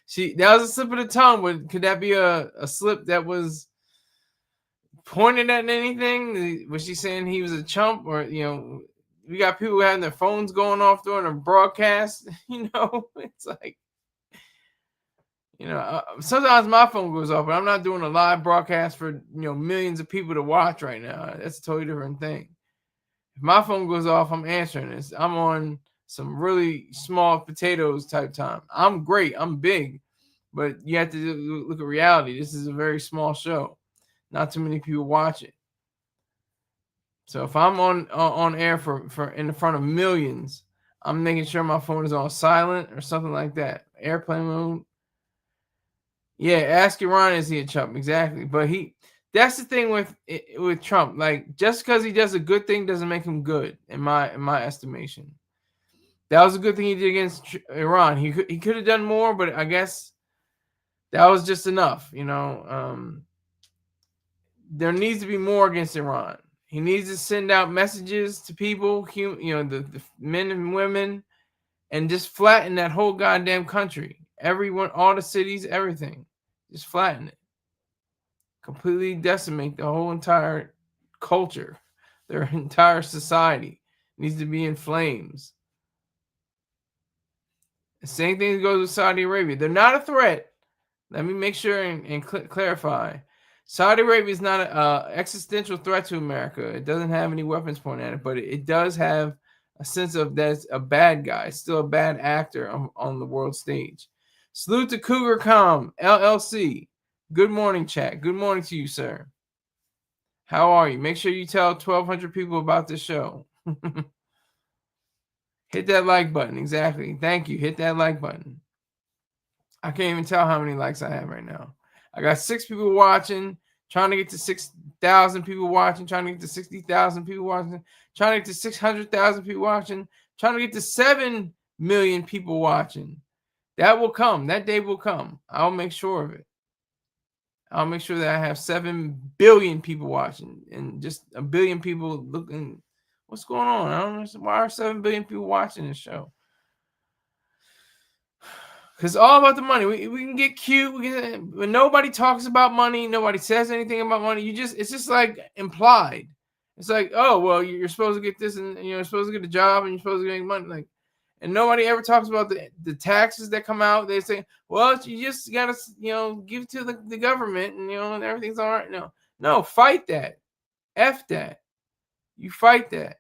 was a slip of the tongue, but could that be a slip that was pointed at anything? Was she saying he was a chump? Or we got people having their phones going off during a broadcast. It's like, sometimes my phone goes off, but I'm not doing a live broadcast for millions of people to watch right now. That's a totally different thing. If my phone goes off, I'm answering this. I'm on some really small potatoes type time. I'm great. I'm big, but you have to look at reality. This is a very small show. Not too many people watch it. So if I'm on air for in front of millions, I'm making sure my phone is on silent or something like that. Airplane mode. Yeah, ask Iran, is he a chump? Exactly. But that's the thing with Trump. Like, just because he does a good thing doesn't make him good, in my estimation. That was a good thing he did against Iran. He could have done more, but I guess that was just enough. There needs to be more against Iran. He needs to send out messages to people, the men and women, and just flatten that whole goddamn country. Everyone, all the cities, everything. Just flatten it. Completely decimate the whole entire culture. Their entire society needs to be in flames. The same thing goes with Saudi Arabia. They're not a threat. Let me make sure and clarify. Saudi Arabia is not an existential threat to America. It doesn't have any weapons pointed at it, but it does have a sense of that's a bad guy. It's still a bad actor on the world stage. Salute to Cougar Com, LLC. Good morning, chat. Good morning to you, sir. How are you? Make sure you tell 1,200 people about this show. Hit that like button. Exactly. Thank you. Hit that like button. I can't even tell how many likes I have right now. I got 6 people watching, trying to get to 50,000 people watching, trying to get to 60,000 people watching, trying to get to 600,000 people watching, trying to get to 7 million people watching. That will come. That day will come. I'll make sure of it. I'll make sure that I have 7 billion people watching and just a billion people looking. What's going on? I don't understand. Why are 7 billion people watching this show? Because it's all about the money. We can get cute. But nobody talks about money. Nobody says anything about money. It's just like implied. It's like, oh, well, you're supposed to get this and you're supposed to get a job and you're supposed to get make money. Like, and nobody ever talks about the taxes that come out. They say, well, you just got to, give to the government and, and everything's all right. No, fight that. F that. You fight that.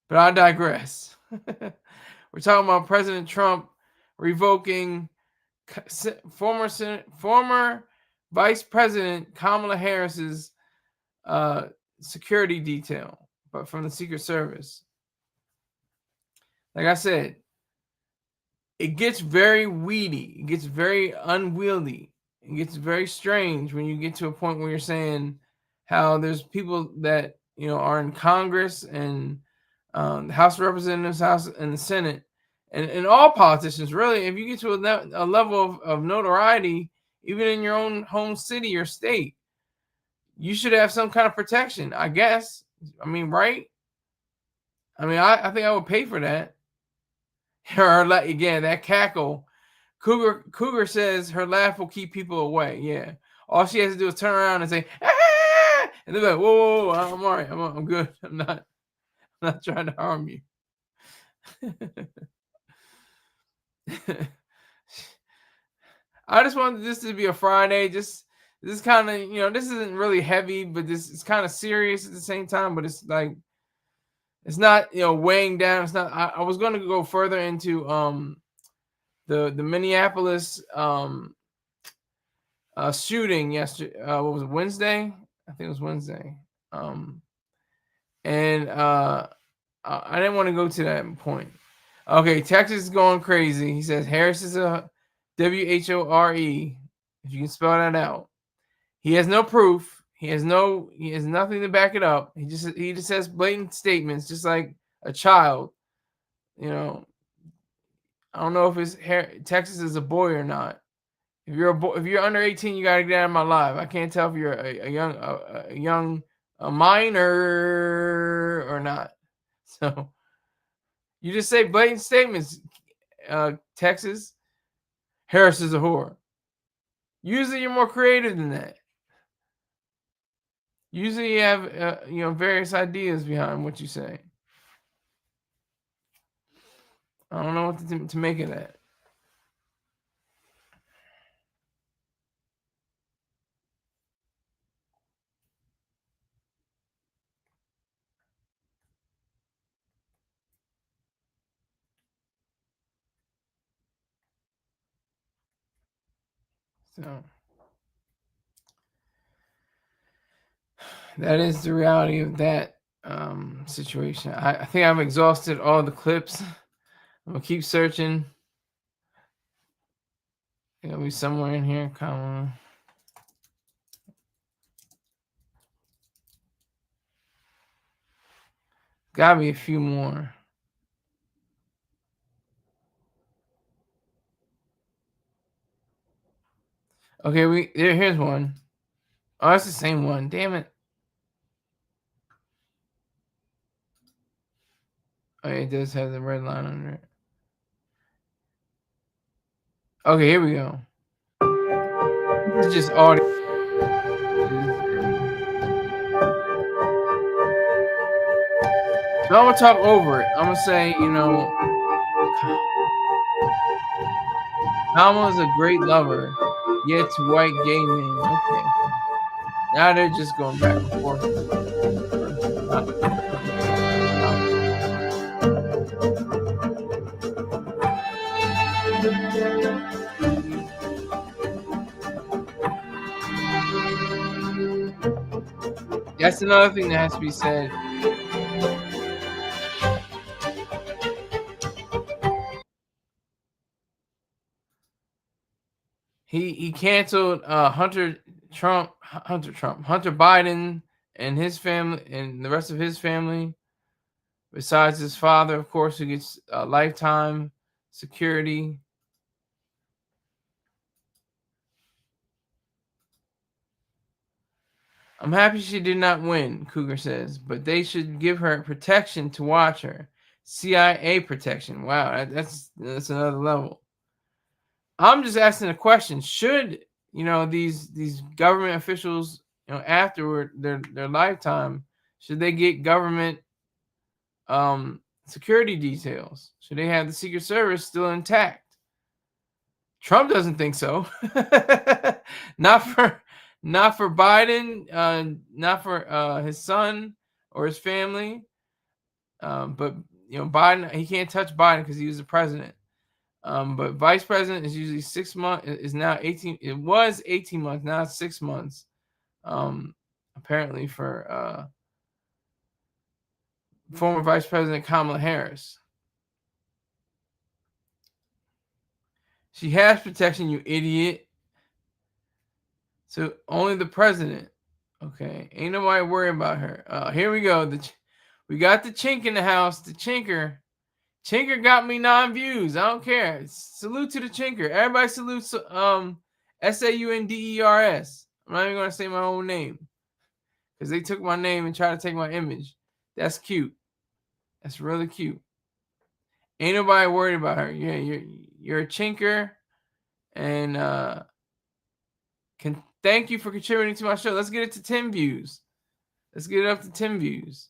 But I digress. We're talking about President Trump revoking former Vice President Kamala Harris's security detail, but from the Secret Service. Like I said, it gets very weedy. It gets very unwieldy. It gets very strange when you get to a point where you're saying how there's people that are in Congress and the House of Representatives, House and the Senate, and all politicians, really, if you get to a level of notoriety, even in your own home city or state, you should have some kind of protection, I guess. I mean, right? I mean, I think I would pay for that. Again, that cackle. Cougar says her laugh will keep people away. Yeah. All she has to do is turn around and say, ah! And they're like, whoa, I'm all right. I'm good. I'm not trying to harm you. I just wanted this to be a Friday. This kind of, this isn't really heavy, but this is kind of serious at the same time. But it's like, it's not, weighing down. It's not. I was going to go further into the Minneapolis shooting yesterday. What was it, Wednesday? I think it was Wednesday. And I didn't want to go to that point. Okay, Texas is going crazy. He says Harris is a WHORE. If you can spell that out. He has no proof. He has nothing to back it up. He just has blatant statements, just like a child. I don't know if Texas is a boy or not. If you're under 18, you gotta get out of my life. I can't tell if you're a young minor or not. So you just say blatant statements. Texas, Harris is a whore. Usually you're more creative than that. Usually you have various ideas behind what you say. I don't know what to make of that. So that is the reality of that situation. I think I've exhausted all the clips. I'm gonna keep searching. It'll be somewhere in here. Come on. Gotta be a few more. Okay, here's one. Oh, that's the same one. Damn it. Oh, it does have the red line under it. Okay, here we go. This is just audio. So I'm gonna talk over it. I'm gonna say, Kamala's a great lover, yet to white gay men. Okay. Now they're just going back and forth. That's another thing that has to be said. He canceled Hunter Biden and his family and the rest of his family, besides his father, of course, who gets lifetime security. I'm happy she did not win, Cougar says, but they should give her protection to watch her. CIA protection. Wow, that's another level. I'm just asking a question. Should, these government officials, after their lifetime, should they get government security details? Should they have the Secret Service still intact? Trump doesn't think so. Not for Biden, not for his son or his family. But Biden, he can't touch Biden because he was the president. But vice president is usually 6 months. Is now 18. It was 18 months. Now it's 6 months. Apparently for former Vice President Kamala Harris. She has protection, you idiot. So only the president. Okay. Ain't nobody worry about her. Here we go. We got the chink in the house. The chinker. Chinker got me 9 views. I don't care. Salute to the chinker. Everybody salutes SAUNDERS. I'm not even going to say my own name. Because they took my name and tried to take my image. That's cute. That's really cute. Ain't nobody worried about her. Yeah, you're a chinker. And thank you for contributing to my show. Let's get it to 10 views. Let's get it up to 10 views.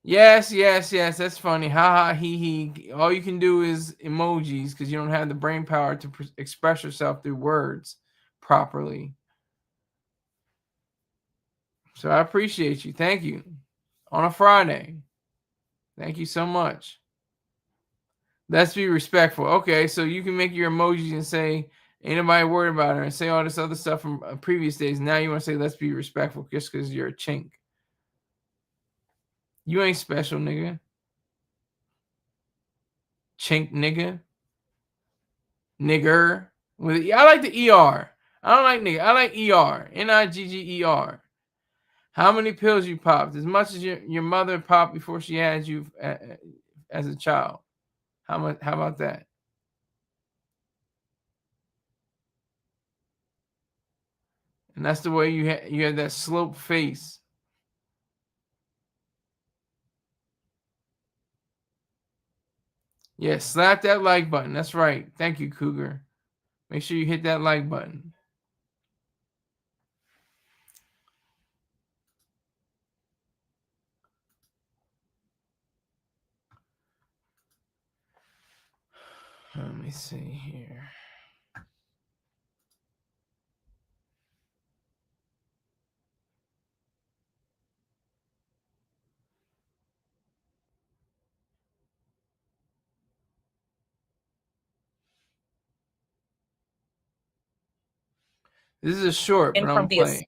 Yes. That's funny. Ha ha, he. All you can do is emojis because you don't have the brain power to express yourself through words properly. So I appreciate you. Thank you. On a Friday. Thank you so much. Let's be respectful. Okay, so you can make your emojis and say, ain't nobody worried about her, and say all this other stuff from previous days. Now you want to say, let's be respectful just because you're a chink. You ain't special, nigga. Chink, nigga. Nigger. I like the ER. I don't like nigga. I like ER. NIGGER. How many pills you popped? As much as your mother popped before she had you as a child. How about that? And that's the way you had that sloped face. Yeah, slap that like button. That's right. Thank you, Cougar. Make sure you hit that like button. Let me see here. This is a short, but I'm playing.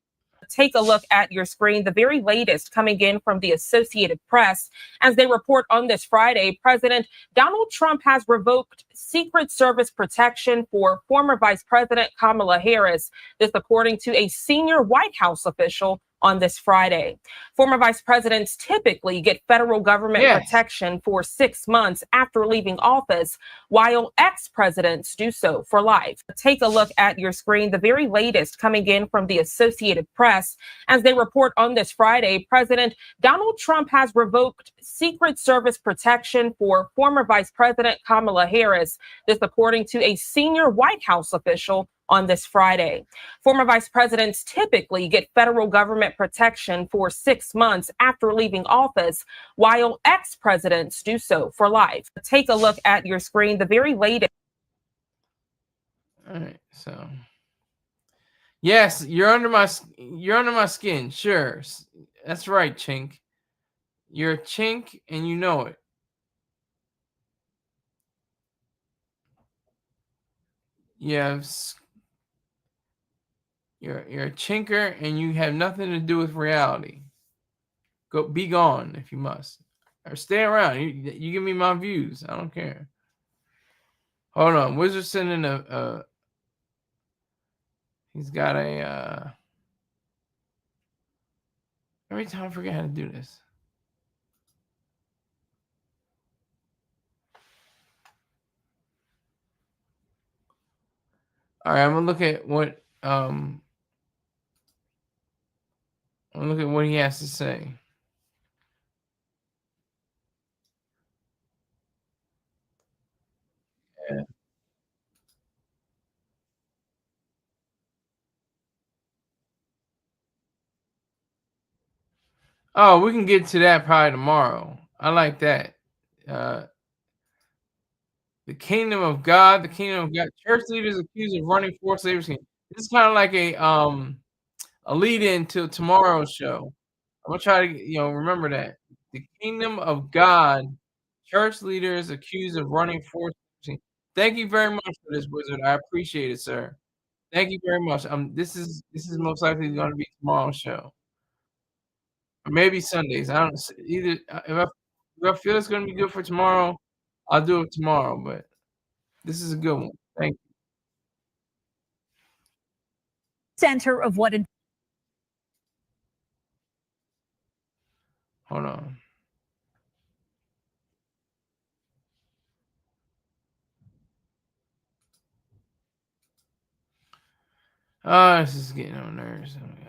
Take a look at your screen. The very latest coming in from the Associated Press. As they report on this Friday, President Donald Trump has revoked Secret Service protection for former Vice President Kamala Harris. This according to a senior White House official on this Friday. Former vice presidents typically get federal government protection for 6 months after leaving office, while ex-presidents do so for life. Take a look at your screen. The very latest coming in from the Associated Press. As they report on this Friday, President Donald Trump has revoked Secret Service protection for former Vice President Kamala Harris. This according to a senior White House official on this Friday. Former vice presidents typically get federal government protection for 6 months after leaving office, while ex-presidents do so for life. Take a look at your screen. The very latest. All right, so yes, you're under my skin. Sure, that's right, chink. You're a chink, and you know it. You're a chinker, and you have nothing to do with reality. Go be gone if you must, or stay around. You give me my views. I don't care. Hold on, Wizard sending a. He's got a. Every time I forget how to do this. All right, I'm gonna look at what I'm gonna look at what he has to say. Yeah. Oh, we can get to that probably tomorrow. I like that. The kingdom of God, the kingdom of God. Church leaders accused of running forced labor scheme. This is kind of like a lead in to tomorrow's show. I'm gonna try to remember that. The kingdom of God, church leaders accused of running forced labor scheme. Thank you very much for this, Wizard. I appreciate it, sir. Thank you very much. This is most likely going to be tomorrow's show, or maybe Sundays. I don't either. If I feel it's going to be good for tomorrow, I'll do it tomorrow. But this is a good one. Thank you. Center of what? Hold on. Oh, this is getting on nerves. Oh, yeah.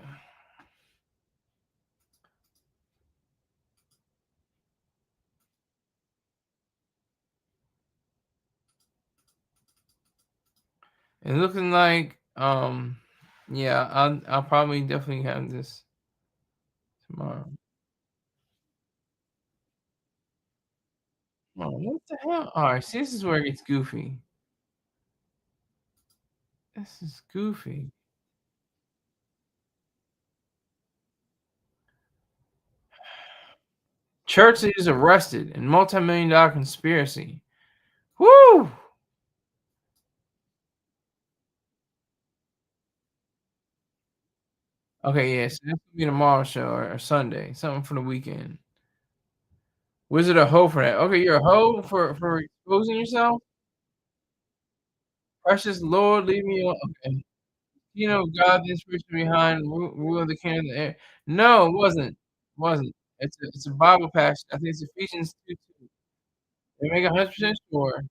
It's looking like yeah, I'll probably definitely have this tomorrow. Oh, what the hell? All right, see, this is where it gets goofy. This is goofy. Church is arrested in multi-million-dollar conspiracy. Woo! Okay, yeah, so that's gonna be tomorrow's show or Sunday, something for the weekend. Wizard a hoe for that. Okay, you're a hoe for exposing yourself. Precious Lord, leave me alone. Okay, God, the inspiration behind rule of the kingdom of the air. No, it wasn't. It's a Bible passage. I think it's Ephesians 2:2. They make 100% sure.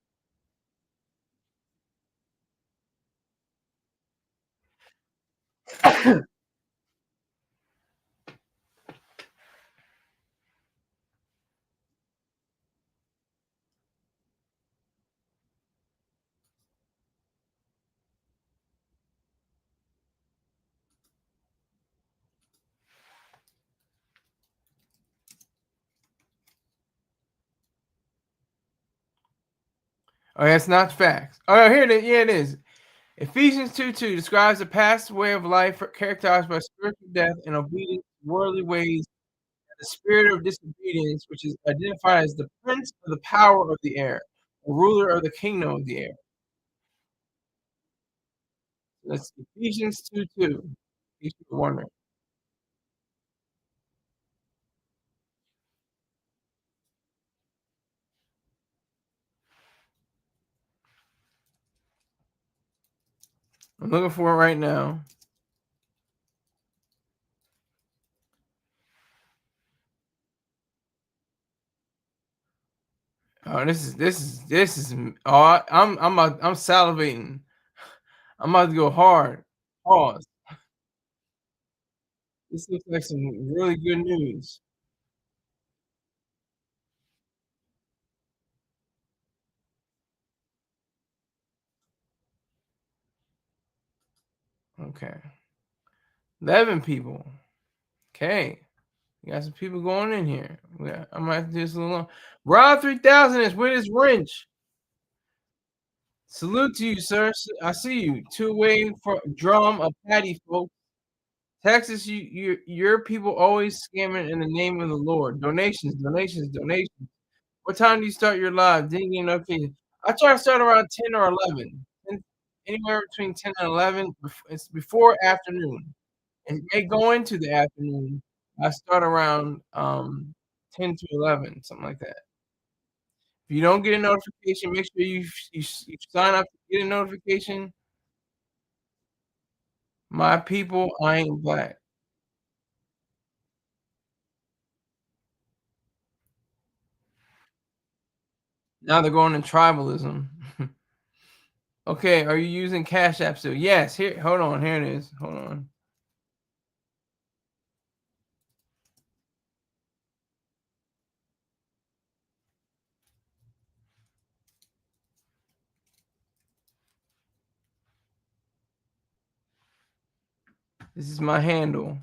Oh, that's not facts. Oh, here it is. Yeah, it is. Ephesians 2:2 describes the past way of life characterized by spiritual death and obedience to worldly ways, and the spirit of disobedience, which is identified as the prince of the power of the air, the ruler of the kingdom of the air. That's Ephesians 2:2. In case you were wondering. I'm looking for it right now. Oh, this is. Oh, I'm salivating. I'm about to go hard. Pause. This looks like some really good news. Okay. 11 people. Okay. We got some people going in here. I might have to do this a little long. Rob 3000 is with his wrench. Salute to you, sir. I see you. Two-way for drum of patty, folks. Texas, your people always scamming in the name of the Lord. Donations, donations, donations. What time do you start your live? Didn't get enough. I try to start around 10 or 11. Anywhere between 10 and 11. It's before afternoon. It may go into the afternoon, I start around 10 to 11, something like that. If you don't get a notification, make sure you sign up to get a notification. My people, I ain't black. Now they're going in tribalism. Okay, are you using Cash App still? Yes. Here, hold on. Here it is. Hold on. This is my handle.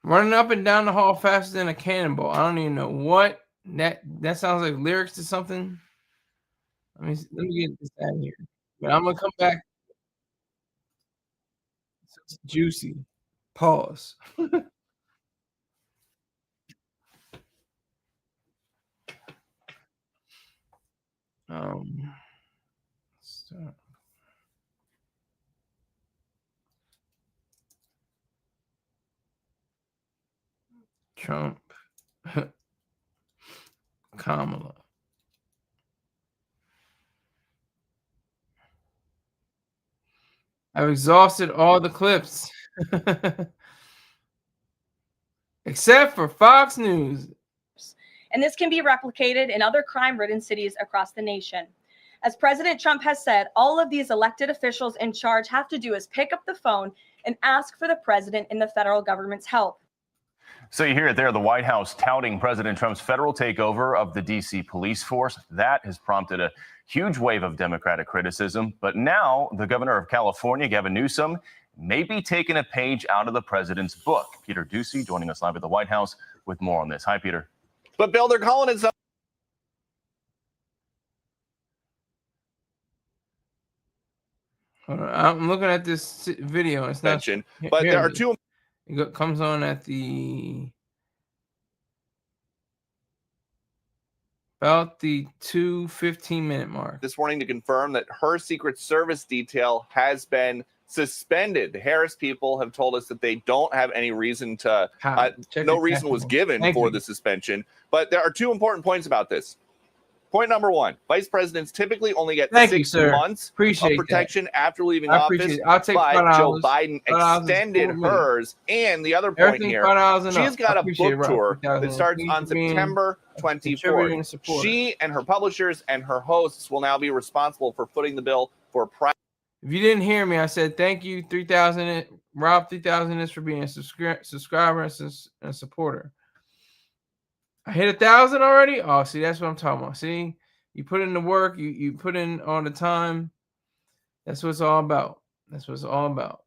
Running up and down the hall faster than a cannonball. I don't even know what that sounds like lyrics to something. Let me get this out of here. But I'm gonna come back. It's juicy. Pause. Start. Trump. Kamala. I've exhausted all the clips. Except for Fox News. And this can be replicated in other crime-ridden cities across the nation. As President Trump has said, all of these elected officials in charge have to do is pick up the phone and ask for the president and the federal government's help. So you hear it there, the White House touting President Trump's federal takeover of the D.C. police force. That has prompted a huge wave of Democratic criticism. But now the governor of California, Gavin Newsom, may be taking a page out of the president's book. Peter Ducey joining us live at the White House with more on this. Hi, Peter. But Bill, they're calling it something. I'm looking at this video. It's not. But there are two. It comes on at the about the 2:15-minute mark. This morning to confirm that her Secret Service detail has been suspended. The Harris people have told us that they don't have any reason to. No reason was given for the suspension. But there are two important points about this. Point number one, vice presidents typically only get 6 months of protection after leaving office, but Joe Biden extended hers. And the other point here, she's got a book tour that starts on September 24th. She and her publishers and her hosts will now be responsible for footing the bill for private. If you didn't hear me, I said thank you, 3,000. Rob 3,000 is for being a subscriber and a supporter. I hit 1,000 already. Oh, see, that's what I'm talking about. See, you put in the work, you put in all the time. That's what it's all about. That's what it's all about.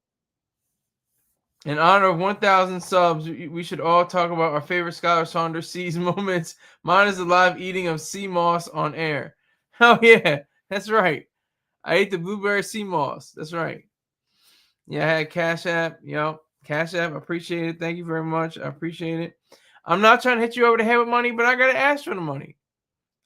In honor of 1,000 subs, we should all talk about our favorite Skylar Saunders C's moments. Mine is the live eating of sea moss on air. Oh yeah, that's right. I ate the blueberry sea moss. That's right. Yeah, I had Cash App. Yep, Cash App. I appreciate it. Thank you very much. I appreciate it. I'm not trying to hit you over the head with money, but I gotta ask for the money.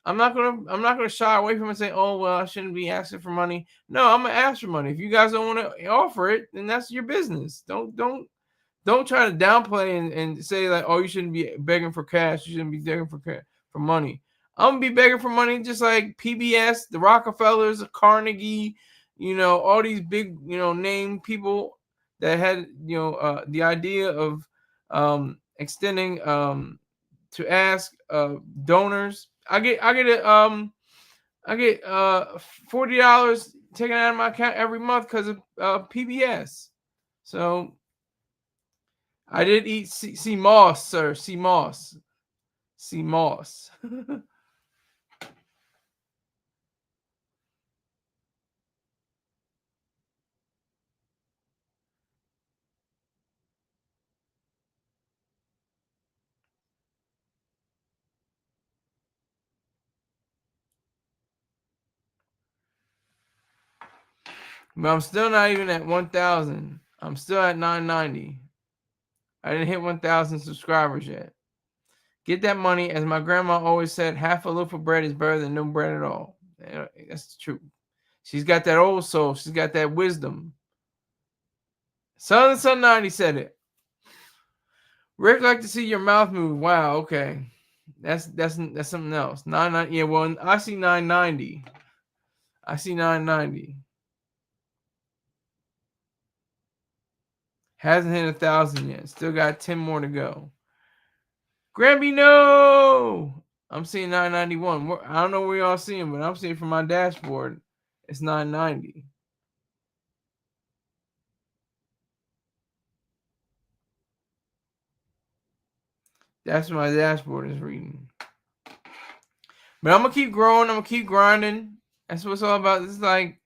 I'm not gonna shy away from it and say, oh well, I shouldn't be asking for money. No, I'm gonna ask for money. If you guys don't want to offer it, then that's your business. Don't try to downplay and say like, oh, you shouldn't be begging for cash. You shouldn't be begging for money. I'm gonna be begging for money just like PBS, the Rockefellers, Carnegie, all these big, name people that had, the idea of extending to ask donors. I get $40 taken out of my account every month because of PBS. So I did eat sea moss, sir. Sea moss. Sea moss. But I'm still not even at 1,000. I'm still at 990. I didn't hit 1,000 subscribers yet. Get that money. As my grandma always said, half a loaf of bread is better than no bread at all. That's true. She's got that old soul. She's got that wisdom. Son 90 said it. Rick, like to see your mouth move. Wow, okay. That's something else. 990. Yeah, well, I see 990. I see 990. Hasn't hit 1,000 yet. Still got 10 more to go. Grammy, no! I'm seeing 991. I don't know where y'all seeing, but I'm seeing from my dashboard, it's 990. That's what my dashboard is reading. But I'm going to keep growing. I'm going to keep grinding. That's what it's all about. This is like,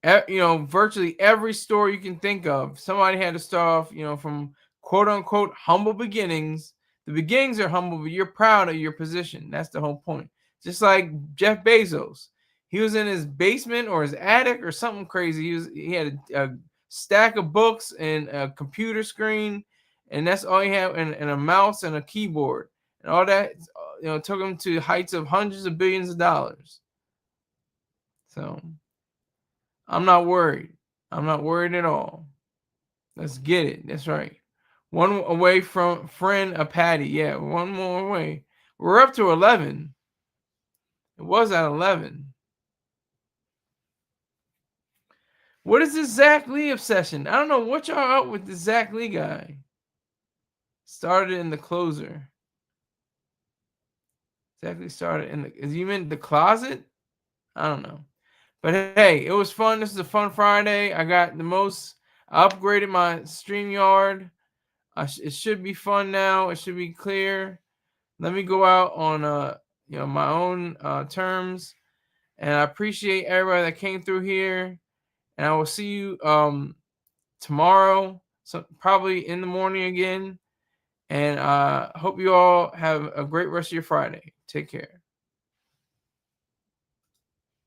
virtually every story you can think of. Somebody had to start off, from quote unquote humble beginnings. The beginnings are humble, but you're proud of your position. That's the whole point. Just like Jeff Bezos. He was in his basement or his attic or something crazy. He had a stack of books and a computer screen, and that's all he had, and a mouse and a keyboard. And all that, took him to heights of hundreds of billions of dollars. So I'm not worried. I'm not worried at all. Let's get it. That's right. One away from friend a Patty. Yeah, one more away. We're up to 11. It was at 11. What is this Zach Lee obsession? I don't know what y'all out with the Zach Lee guy. Started in the closer. Zach Lee started in the. Is you meant the closet? I don't know. But hey, it was fun. This is a fun Friday. I got the most. I upgraded my StreamYard. It should be fun now. It should be clear. Let me go out on my own terms. And I appreciate everybody that came through here. And I will see you tomorrow, so probably in the morning again. And I hope you all have a great rest of your Friday. Take care.